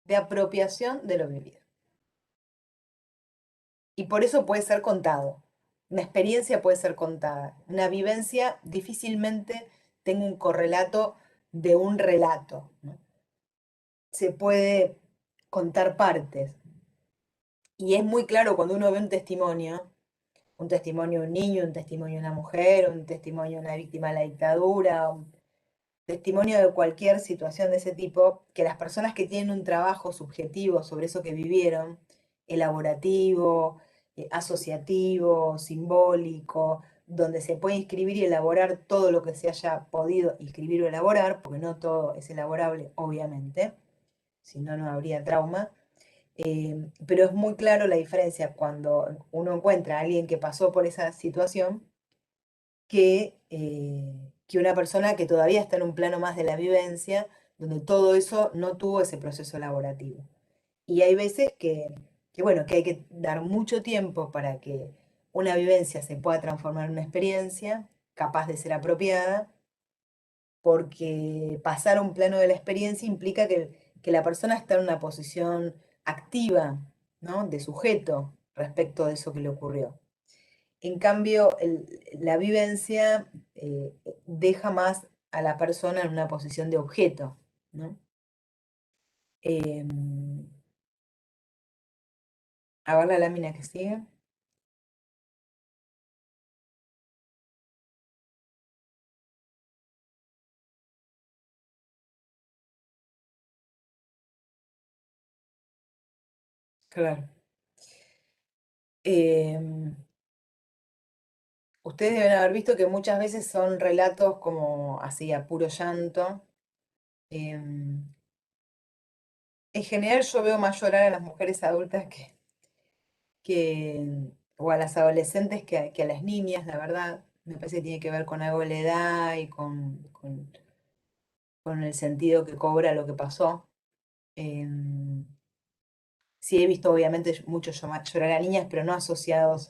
De apropiación de lo vivido. Y por eso puede ser contado. Una experiencia puede ser contada. Una vivencia difícilmente tenga un correlato de un relato, ¿no? Se puede contar partes. Y es muy claro cuando uno ve un testimonio de un niño, un testimonio de una mujer, un testimonio de una víctima de la dictadura, un testimonio de cualquier situación de ese tipo, que las personas que tienen un trabajo subjetivo sobre eso que vivieron, elaborativo, asociativo, simbólico, donde se puede inscribir y elaborar todo lo que se haya podido inscribir o elaborar, porque no todo es elaborable, obviamente, si no, no habría trauma. Pero es muy claro la diferencia cuando uno encuentra a alguien que pasó por esa situación que una persona que todavía está en un plano más de la vivencia, donde todo eso no tuvo ese proceso elaborativo. Y hay veces bueno, que hay que dar mucho tiempo para que una vivencia se pueda transformar en una experiencia capaz de ser apropiada, porque pasar a un plano de la experiencia implica que la persona está en una posición activa, ¿no? De sujeto respecto de eso que le ocurrió. En cambio, la vivencia deja más a la persona en una posición de objeto, ¿no? A ver la lámina que sigue. Claro. Ustedes deben haber visto que muchas veces son relatos como así, a puro llanto. En general yo veo más llorar a las mujeres adultas o a las adolescentes que a las niñas, la verdad. Me parece que tiene que ver con algo de la edad y con el sentido que cobra lo que pasó. Sí he visto obviamente mucho llorar a niñas, pero no asociados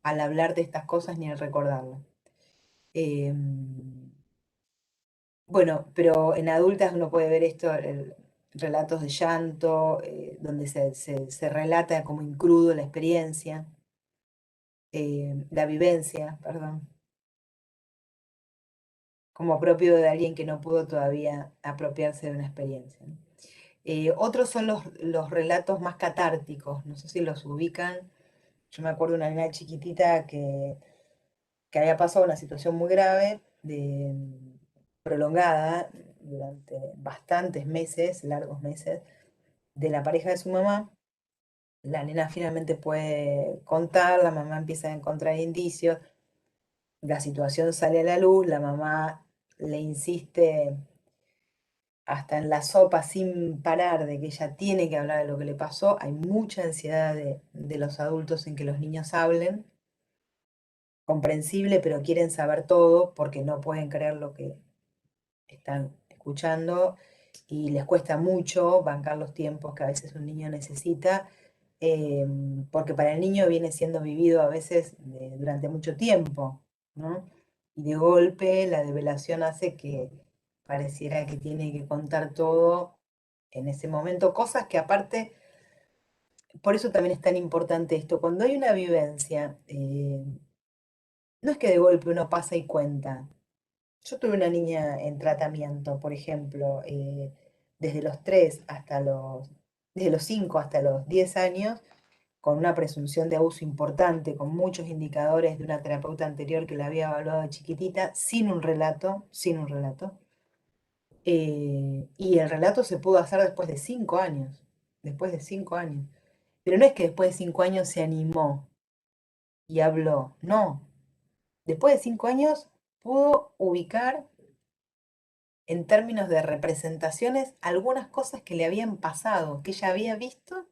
al hablar de estas cosas ni al recordarlas. Bueno, pero en adultas uno puede ver esto, relatos de llanto, donde se relata como incrudo la experiencia, la vivencia, perdón, como propio de alguien que no pudo todavía apropiarse de una experiencia, ¿no? Otros son los relatos más catárticos, no sé si los ubican. Yo me acuerdo de una niña chiquitita que había pasado una situación muy grave, prolongada, durante bastantes meses, largos meses, de la pareja de su mamá. La nena finalmente puede contar, la mamá empieza a encontrar indicios, la situación sale a la luz, la mamá le insiste hasta en la sopa sin parar de que ella tiene que hablar de lo que le pasó. Hay mucha ansiedad de los adultos en que los niños hablen, comprensible, pero quieren saber todo porque no pueden creer lo que están escuchando y les cuesta mucho bancar los tiempos que a veces un niño necesita, porque para el niño viene siendo vivido a veces durante mucho tiempo, ¿no? Y de golpe la develación hace que pareciera que tiene que contar todo en ese momento, cosas que aparte, por eso también es tan importante esto, cuando hay una vivencia, no es que de golpe uno pasa y cuenta. Yo tuve una niña en tratamiento, por ejemplo, desde los 3 hasta desde los 5 hasta los 10 años, con una presunción de abuso importante, con muchos indicadores de una terapeuta anterior que la había evaluado de chiquitita, sin un relato, sin un relato. Y el relato se pudo hacer después de 5 años. Pero no es que después de 5 años se animó y habló, no. Después de 5 años pudo ubicar en términos de representaciones algunas cosas que le habían pasado, que ella había visto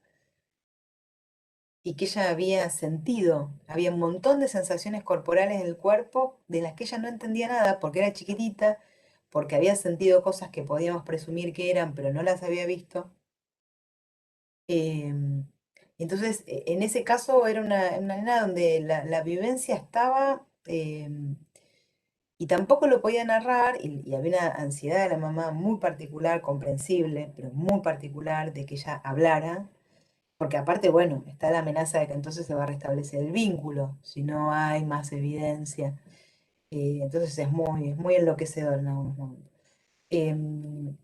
y que ella había sentido. Había un montón de sensaciones corporales en el cuerpo de las que ella no entendía nada porque era chiquitita, porque había sentido cosas que podíamos presumir que eran, pero no las había visto. Em, entonces, en ese caso era una nena donde la vivencia estaba, y tampoco lo podía narrar, y había una ansiedad de la mamá muy particular, comprensible, pero muy particular, de que ella hablara, porque aparte, bueno, está la amenaza de que entonces se va a restablecer el vínculo, si no hay más evidencia. Entonces es muy enloquecedor en algunos momentos. Em,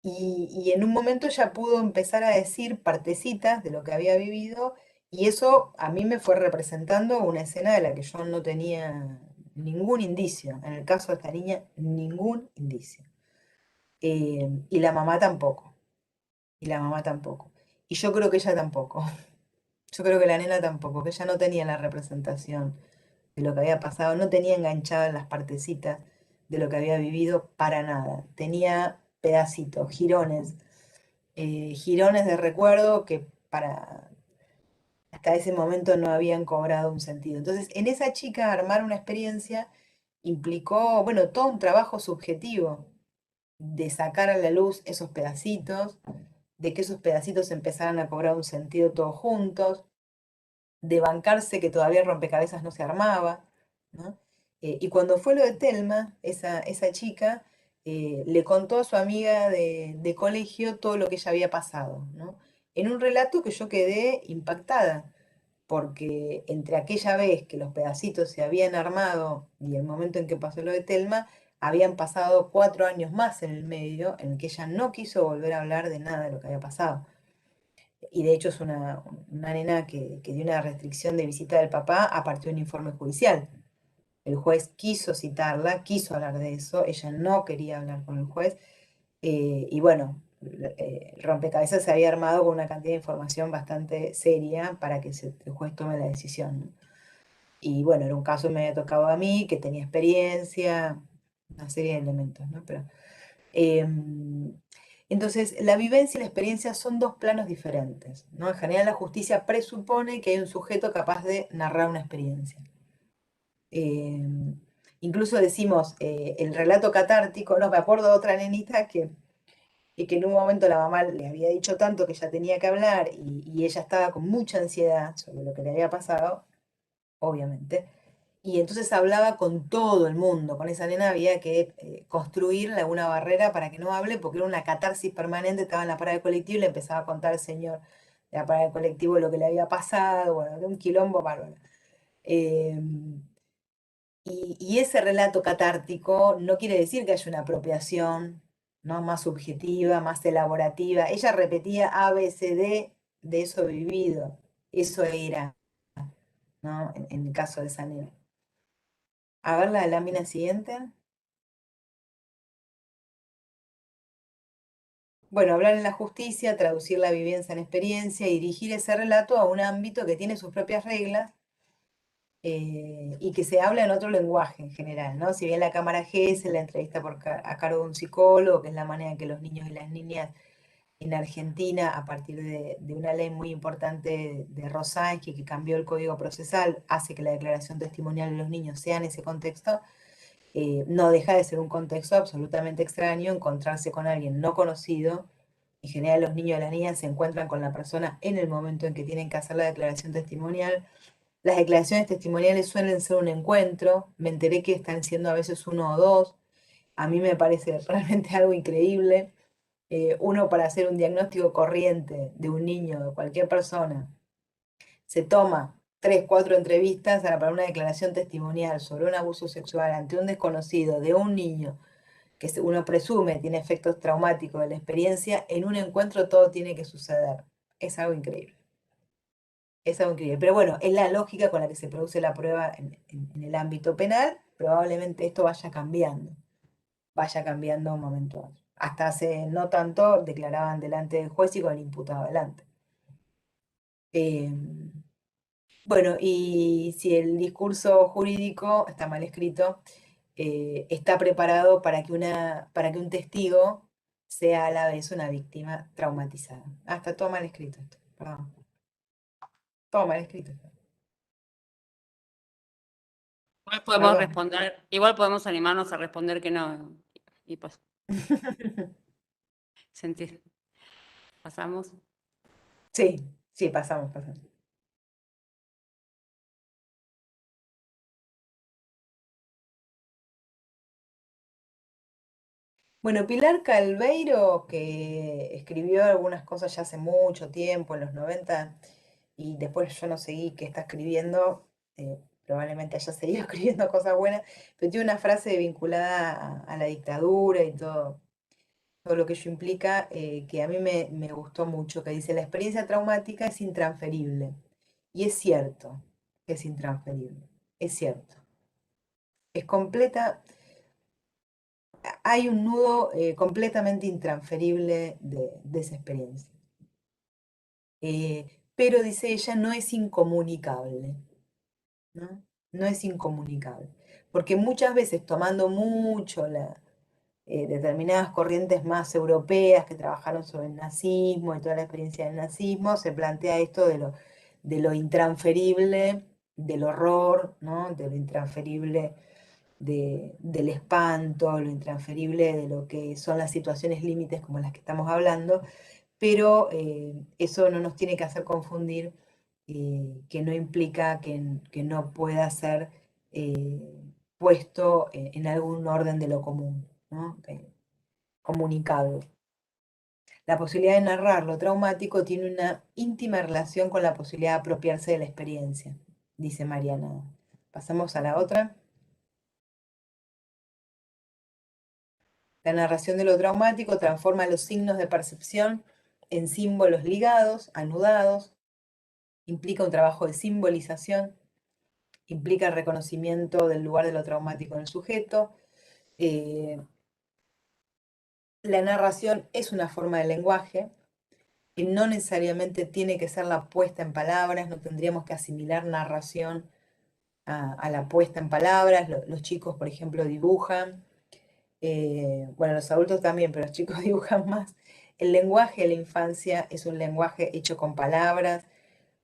y en un momento ella pudo empezar a decir partecitas de lo que había vivido y eso a mí me fue representando una escena de la que yo no tenía ningún indicio. En el caso de esta niña, ningún indicio. Y la mamá tampoco. Y la mamá tampoco. Y yo creo que ella tampoco. Yo creo que la nena tampoco, que ella no tenía la representación de lo que había pasado, no tenía enganchadas las partecitas de lo que había vivido para nada. Tenía pedacitos, jirones, jirones de recuerdo que para hasta ese momento no habían cobrado un sentido. Entonces, en esa chica armar una experiencia implicó, bueno, todo un trabajo subjetivo de sacar a la luz esos pedacitos, de que esos pedacitos empezaran a cobrar un sentido todos juntos, de bancarse que todavía el rompecabezas no se armaba, ¿no? Y cuando fue lo de Telma, esa chica le contó a su amiga de colegio todo lo que ella había pasado, ¿no? En un relato que yo quedé impactada, porque entre aquella vez que los pedacitos se habían armado y el momento en que pasó lo de Telma, habían pasado 4 años más en el medio en el que ella no quiso volver a hablar de nada de lo que había pasado. Y de hecho es una nena que dio una restricción de visita del papá a partir de un informe judicial. El juez quiso citarla, quiso hablar de eso, ella no quería hablar con el juez, y bueno, el rompecabezas se había armado con una cantidad de información bastante seria para que el juez tome la decisión, ¿no? Y bueno, era un caso que me había tocado a mí, que tenía experiencia, una serie de elementos, ¿no? Pero, em, entonces, la vivencia y la experiencia son dos planos diferentes, ¿no? En general, la justicia presupone que hay un sujeto capaz de narrar una experiencia. Incluso decimos el relato catártico, no me acuerdo de otra nenita que en un momento la mamá le había dicho tanto que ella tenía que hablar y ella estaba con mucha ansiedad sobre lo que le había pasado, obviamente. Y entonces hablaba con todo el mundo. Con esa nena había que construirle una barrera para que no hable, porque era una catarsis permanente. Estaba en la parada del colectivo y le empezaba a contar al señor de la parada del colectivo lo que le había pasado. Bueno, era un quilombo bárbaro. Eh, y ese relato catártico no quiere decir que haya una apropiación, ¿no? Más subjetiva, más elaborativa. Ella repetía A, B, C, D de eso vivido. Eso era, ¿no? En el caso de esa nena. A ver la lámina siguiente. Bueno, hablar en la justicia, traducir la vivencia en experiencia y dirigir ese relato a un ámbito que tiene sus propias reglas y que se habla en otro lenguaje en general, ¿no? Si bien la cámara GES, la entrevista a cargo de un psicólogo, que es la manera en que los niños y las niñas en Argentina, a partir de una ley muy importante de Rosansky, que cambió el código procesal, hace que la declaración testimonial de los niños sea en ese contexto, no deja de ser un contexto absolutamente extraño encontrarse con alguien no conocido. En general los niños y las niñas se encuentran con la persona en el momento en que tienen que hacer la declaración testimonial. Las declaraciones testimoniales suelen ser un encuentro, me enteré que están siendo a veces uno o dos, a mí me parece realmente algo increíble. Uno para hacer un diagnóstico corriente de un niño, de cualquier persona, se toma 3, 4 entrevistas para una declaración testimonial sobre un abuso sexual ante un desconocido de un niño que uno presume tiene efectos traumáticos de la experiencia, en un encuentro todo tiene que suceder. Es algo increíble. Es algo increíble. Pero bueno, es la lógica con la que se produce la prueba en el ámbito penal. Probablemente esto vaya cambiando un momento a otro. Hasta hace no tanto declaraban delante del juez y con el imputado delante. Eh, bueno, y si el discurso jurídico está mal escrito, está preparado para que un testigo sea a la vez una víctima traumatizada. Ah, está todo mal escrito esto, perdón. Todo mal escrito. Igual podemos Perdón. responder, igual podemos animarnos a responder que no. Y pues, sentir. Pasamos. Sí, sí, pasamos. Bueno, Pilar Calveiro, que escribió algunas cosas ya hace mucho tiempo, en los 90, y después yo no seguí que está escribiendo, probablemente haya seguido escribiendo cosas buenas, pero tiene una frase vinculada a la dictadura y todo, todo lo que ello implica, que a mí me gustó mucho, que dice, la experiencia traumática es intransferible. Y es cierto que es intransferible, es cierto. Es completa, hay un nudo completamente intransferible de esa experiencia. Pero, dice ella, no es incomunicable, ¿no? No es incomunicable. Porque muchas veces tomando mucho determinadas corrientes más europeas que trabajaron sobre el nazismo y toda la experiencia del nazismo, se plantea esto de lo intransferible, del horror, ¿no? De lo intransferible del espanto, lo intransferible de lo que son las situaciones límites como las que estamos hablando, pero eso no nos tiene que hacer confundir que no implica que no pueda ser puesto en algún orden de lo común, ¿no? Comunicable. La posibilidad de narrar lo traumático tiene una íntima relación con la posibilidad de apropiarse de la experiencia, dice Mariana. Pasamos a la otra. La narración de lo traumático transforma los signos de percepción en símbolos ligados, anudados, implica un trabajo de simbolización, implica el reconocimiento del lugar de lo traumático en el sujeto. La narración es una forma de lenguaje que no necesariamente tiene que ser la puesta en palabras, no tendríamos que asimilar narración a la puesta en palabras. Los chicos, por ejemplo, dibujan, bueno, los adultos también, pero los chicos dibujan más. El lenguaje de la infancia es un lenguaje hecho con palabras,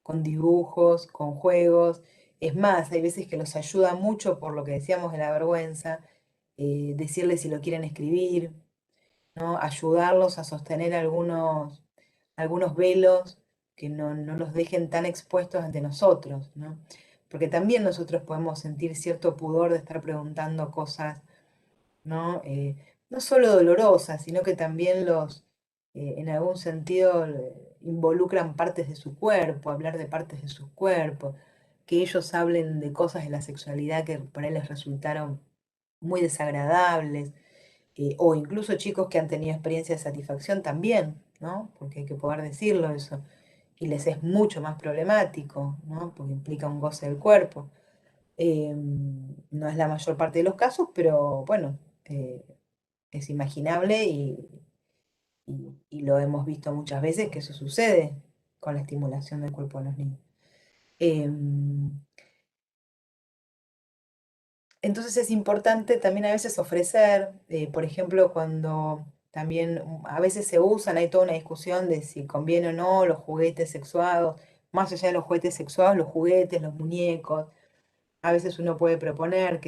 con dibujos, con juegos. Es más, hay veces que los ayuda mucho por lo que decíamos de la vergüenza, decirles si lo quieren escribir, ¿no? Ayudarlos a sostener algunos velos que no los dejen tan expuestos ante nosotros, ¿no? Porque también nosotros podemos sentir cierto pudor de estar preguntando cosas, ¿no? No solo dolorosas, sino que también en algún sentido, involucran partes de su cuerpo, hablar de partes de su cuerpo, que ellos hablen de cosas de la sexualidad que por ahí les resultaron muy desagradables, o incluso chicos que han tenido experiencias de satisfacción también, ¿no? Porque hay que poder decirlo eso, y les es mucho más problemático, ¿no? Porque implica un goce del cuerpo. No es la mayor parte de los casos, pero bueno, es imaginable y lo hemos visto muchas veces que eso sucede con la estimulación del cuerpo de los niños. Entonces es importante también a veces ofrecer, por ejemplo, cuando también a veces se usan, hay toda una discusión de si conviene o no los juguetes sexuados, más allá de los juguetes sexuados, los juguetes, los muñecos. A veces uno puede proponer,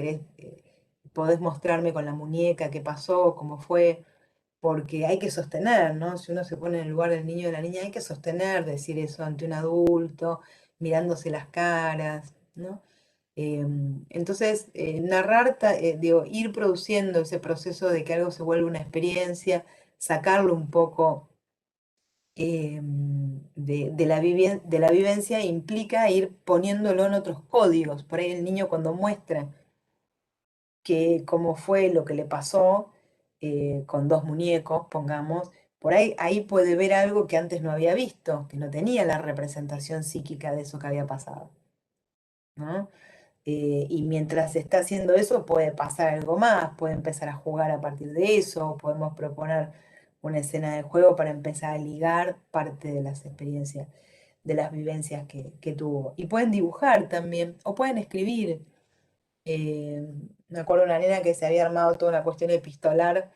podés mostrarme con la muñeca qué pasó, cómo fue, porque hay que sostener, ¿no? Si uno se pone en el lugar del niño o de la niña, hay que sostener, decir eso ante un adulto, mirándose las caras, ¿no? Entonces, digo, ir produciendo ese proceso de que algo se vuelva una experiencia, sacarlo un poco de la vivencia, implica ir poniéndolo en otros códigos. Por ahí el niño cuando muestra cómo fue lo que le pasó con dos muñecos, pongamos, por ahí puede ver algo que antes no había visto, que no tenía la representación psíquica de eso que había pasado, ¿no? Y mientras se está haciendo eso puede pasar algo más, puede empezar a jugar a partir de eso, podemos proponer una escena de juego para empezar a ligar parte de las experiencias, de las vivencias que tuvo. Y pueden dibujar también, o pueden escribir. Eh, Me acuerdo de una nena que se había armado toda una cuestión epistolar,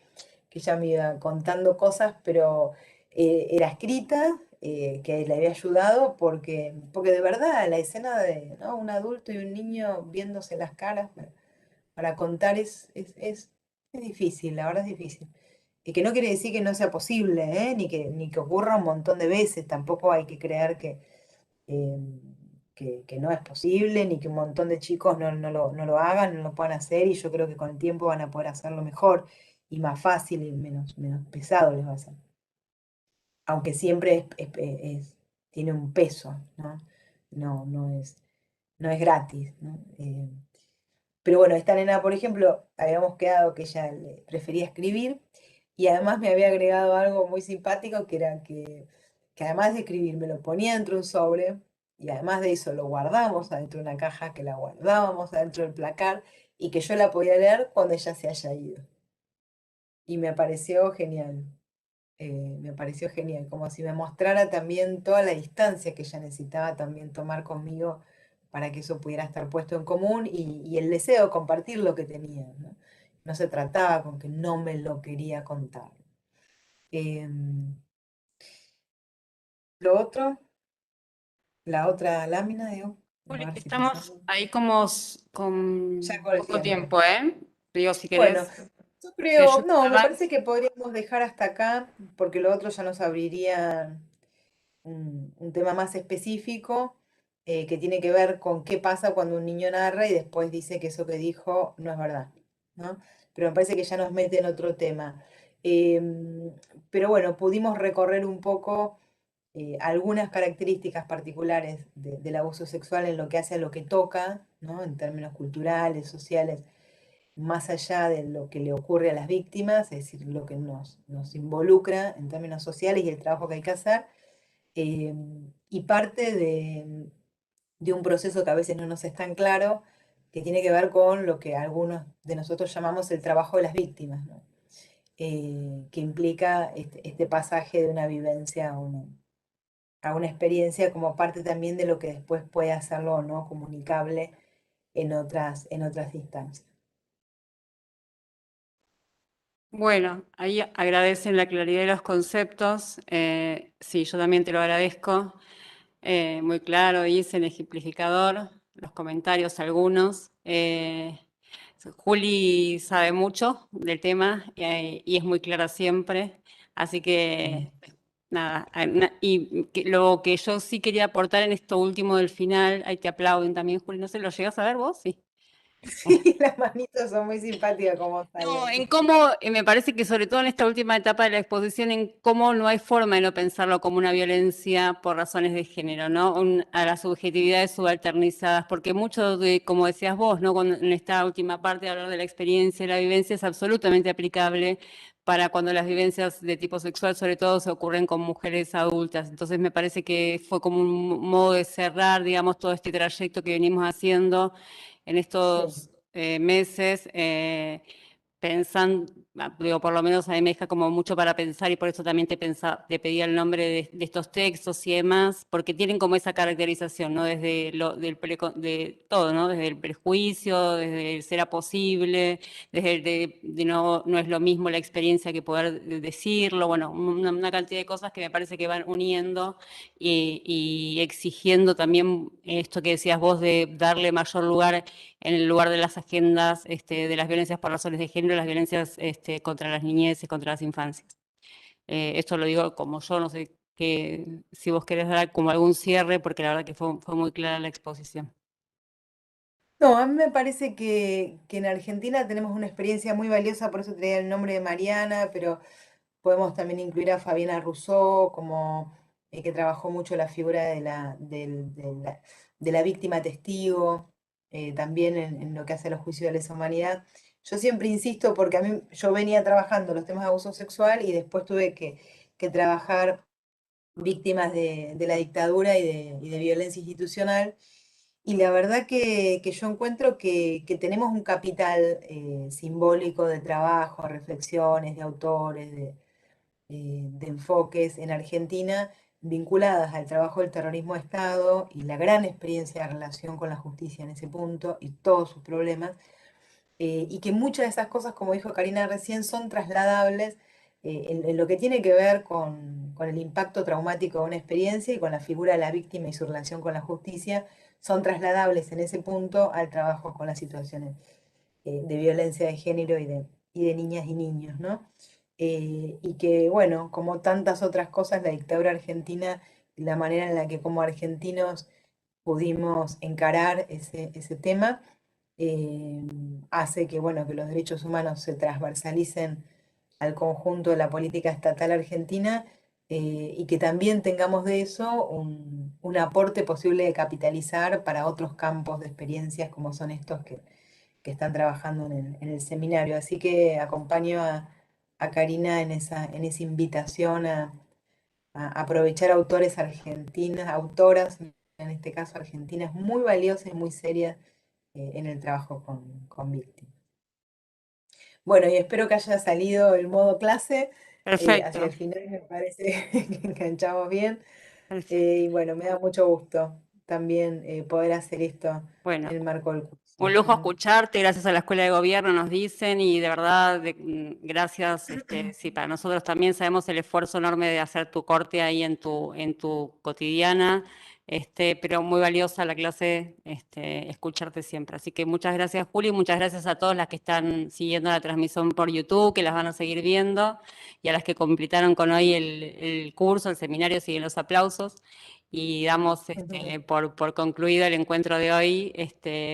que ella me iba contando cosas, pero era escrita, que le había ayudado, porque de verdad la escena de, ¿no? Un adulto y un niño viéndose las caras para contar es difícil, la verdad es difícil. Y que no quiere decir que no sea posible, ¿eh? Ni que ocurra un montón de veces, tampoco hay que creer eh, que no es posible, ni que un montón de chicos no lo hagan, no lo puedan hacer, y yo creo que con el tiempo van a poder hacerlo mejor y más fácil y menos pesado les va a ser. Aunque siempre tiene un peso, ¿no? No es gratis, ¿no? Pero bueno, esta nena, por ejemplo, habíamos quedado que ella prefería escribir, Y además me había agregado algo muy simpático, que era que además de escribir, me lo ponía dentro de un sobre, y además de eso lo guardamos adentro de una caja, que la guardábamos adentro del placar, y que yo la podía leer cuando ella se haya ido. Y me pareció genial, como si me mostrara también toda la distancia que ella necesitaba también tomar conmigo para que eso pudiera estar puesto en común y el deseo de compartir lo que tenía, ¿no? No se trataba con que no me lo quería contar. Em, lo otro, la otra lámina, digo, a Juli, ver si estamos pasamos. ahí como Ya con con el poco tiempo. tiempo, ¿eh? Digo, si Bueno, querés yo que creo, yo no, me avance. parece que podríamos dejar hasta acá, porque lo otro ya nos abriría un tema más específico que tiene que ver con qué pasa cuando un niño narra y después dice que eso que dijo no es verdad, ¿no? Pero me parece que ya nos mete en otro tema. Em, pero bueno, pudimos recorrer un poco algunas características particulares del abuso sexual en lo que hace a lo que toca, ¿no? En términos culturales, sociales, más allá de lo que le ocurre a las víctimas, es decir, lo que nos involucra en términos sociales y el trabajo que hay que hacer eh, y parte de un proceso que a veces no nos es tan claro, que tiene que ver con lo que algunos de nosotros llamamos el trabajo de las víctimas, ¿no? Que implica este pasaje de una vivencia a una experiencia como parte también de lo que después puede hacerlo o no comunicable en otras instancias. Bueno, ahí agradecen la claridad de los conceptos. Sí, yo también te lo agradezco. Muy claro, dicen ejemplificador, los comentarios algunos. Juli sabe mucho del tema y es muy clara siempre. Así que, nada, lo que yo sí quería aportar en esto último del final, ahí te aplauden también, Juli, ¿no se lo llegas a ver vos? Sí. Sí, las manitos son muy simpáticas como No, salen. en cómo, me parece que sobre todo en esta última etapa de la exposición, en cómo no hay forma de no pensarlo como una violencia por razones de género, ¿no? A las subjetividades subalternizadas, porque mucho de, como decías vos, ¿no? En esta última parte de hablar de la experiencia y la vivencia es absolutamente aplicable para cuando las vivencias de tipo sexual, sobre todo, se ocurren con mujeres adultas. Entonces me parece que fue como un modo de cerrar, digamos, todo este trayecto que venimos haciendo en Sí. estos meses. Pensando, digo, por lo menos a mí me deja como mucho para pensar y por eso también te pedía el nombre de estos textos y demás, porque tienen como esa caracterización, ¿no? Desde de todo, ¿no? Desde el prejuicio, desde el será posible, desde el de no es lo mismo la experiencia que poder decirlo, bueno, una cantidad de cosas que me parece que van uniendo y exigiendo también esto que decías vos de darle mayor lugar en el lugar de las agendas de las violencias por razones de género, las violencias contra las niñeces, contra las infancias. Esto lo digo como yo, no sé si vos querés dar como algún cierre, porque la verdad que fue muy clara la exposición. No, a mí me parece que en Argentina tenemos una experiencia muy valiosa, por eso traía el nombre de Mariana, pero podemos también incluir a Fabiana Rousseau, como que trabajó mucho la figura de la víctima testigo, también en lo que hace a los juicios de lesa humanidad. Yo siempre insisto porque a mí yo venía trabajando los temas de abuso sexual y después tuve que trabajar víctimas de la dictadura y de violencia institucional. Y la verdad que yo encuentro que tenemos un capital simbólico de trabajo, reflexiones, de autores, de enfoques en Argentina vinculadas al trabajo del terrorismo de Estado y la gran experiencia de relación con la justicia en ese punto y todos sus problemas, y que muchas de esas cosas, como dijo Karina recién, son trasladables en lo que tiene que ver con el impacto traumático de una experiencia y con la figura de la víctima y su relación con la justicia, son trasladables en ese punto al trabajo con las situaciones de violencia de género y de niñas y niños, ¿no? Y que, bueno, como tantas otras cosas, la dictadura argentina, la manera en la que como argentinos pudimos encarar ese tema, eh, hace que, bueno, que los derechos humanos se transversalicen al conjunto de la política estatal argentina y que también tengamos de eso un aporte posible de capitalizar para otros campos de experiencias como son estos que están trabajando en el seminario. Así que acompaño a Karina en esa invitación a aprovechar autores argentinas, autoras, en este caso argentinas, muy valiosas y muy serias en el trabajo con víctimas. Bueno, y espero que haya salido el modo clase. Hacia el Perfecto. final me parece que enganchamos bien. Perfecto. Y bueno, me da mucho gusto también poder hacer esto Bueno, en el marco del curso. un lujo escucharte, gracias a la Escuela de Gobierno nos dicen y de verdad, gracias, sí, para nosotros también sabemos el esfuerzo enorme de hacer tu corte ahí en tu cotidiana, pero muy valiosa la clase, escucharte siempre. Así que muchas gracias, Juli, muchas gracias a todas las que están siguiendo la transmisión por YouTube, que las van a seguir viendo, y a las que completaron con hoy el curso, el seminario, siguen los aplausos. Y damos por concluido el encuentro de hoy.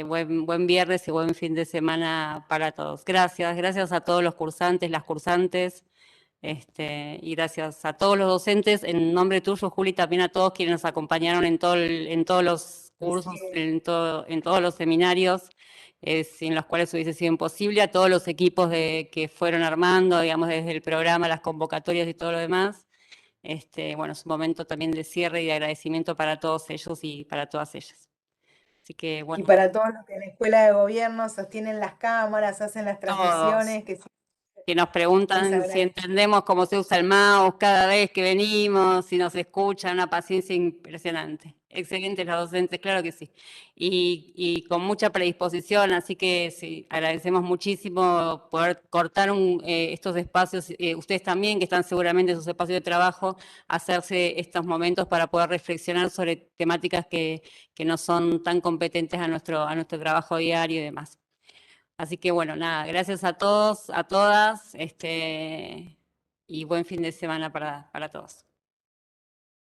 Buen viernes y buen fin de semana para todos. Gracias a todos los cursantes, las cursantes, y gracias a todos los docentes. En nombre tuyo, Juli, también a todos quienes nos acompañaron en todos los cursos, en todos los seminarios, sin los cuales hubiese sido imposible, a todos los equipos que fueron armando, digamos, desde el programa, las convocatorias y todo lo demás. Bueno, es un momento también de cierre y de agradecimiento para todos ellos y para todas ellas. Así que, Y bueno, para todos los que en la Escuela de Gobierno sostienen las cámaras, hacen las todos transmisiones, que que nos les preguntan si agradezco. entendemos cómo se usa el mouse cada vez que venimos, si nos escuchan, una paciencia impresionante. Excelentes los docentes, claro que sí. Y con mucha predisposición, así que sí, agradecemos muchísimo poder cortar estos espacios, ustedes también, que están seguramente en sus espacios de trabajo, hacerse estos momentos para poder reflexionar sobre temáticas que no son tan competentes a nuestro trabajo diario y demás. Así que bueno, nada, gracias a todos, a todas, y buen fin de semana para todos.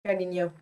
Cariño.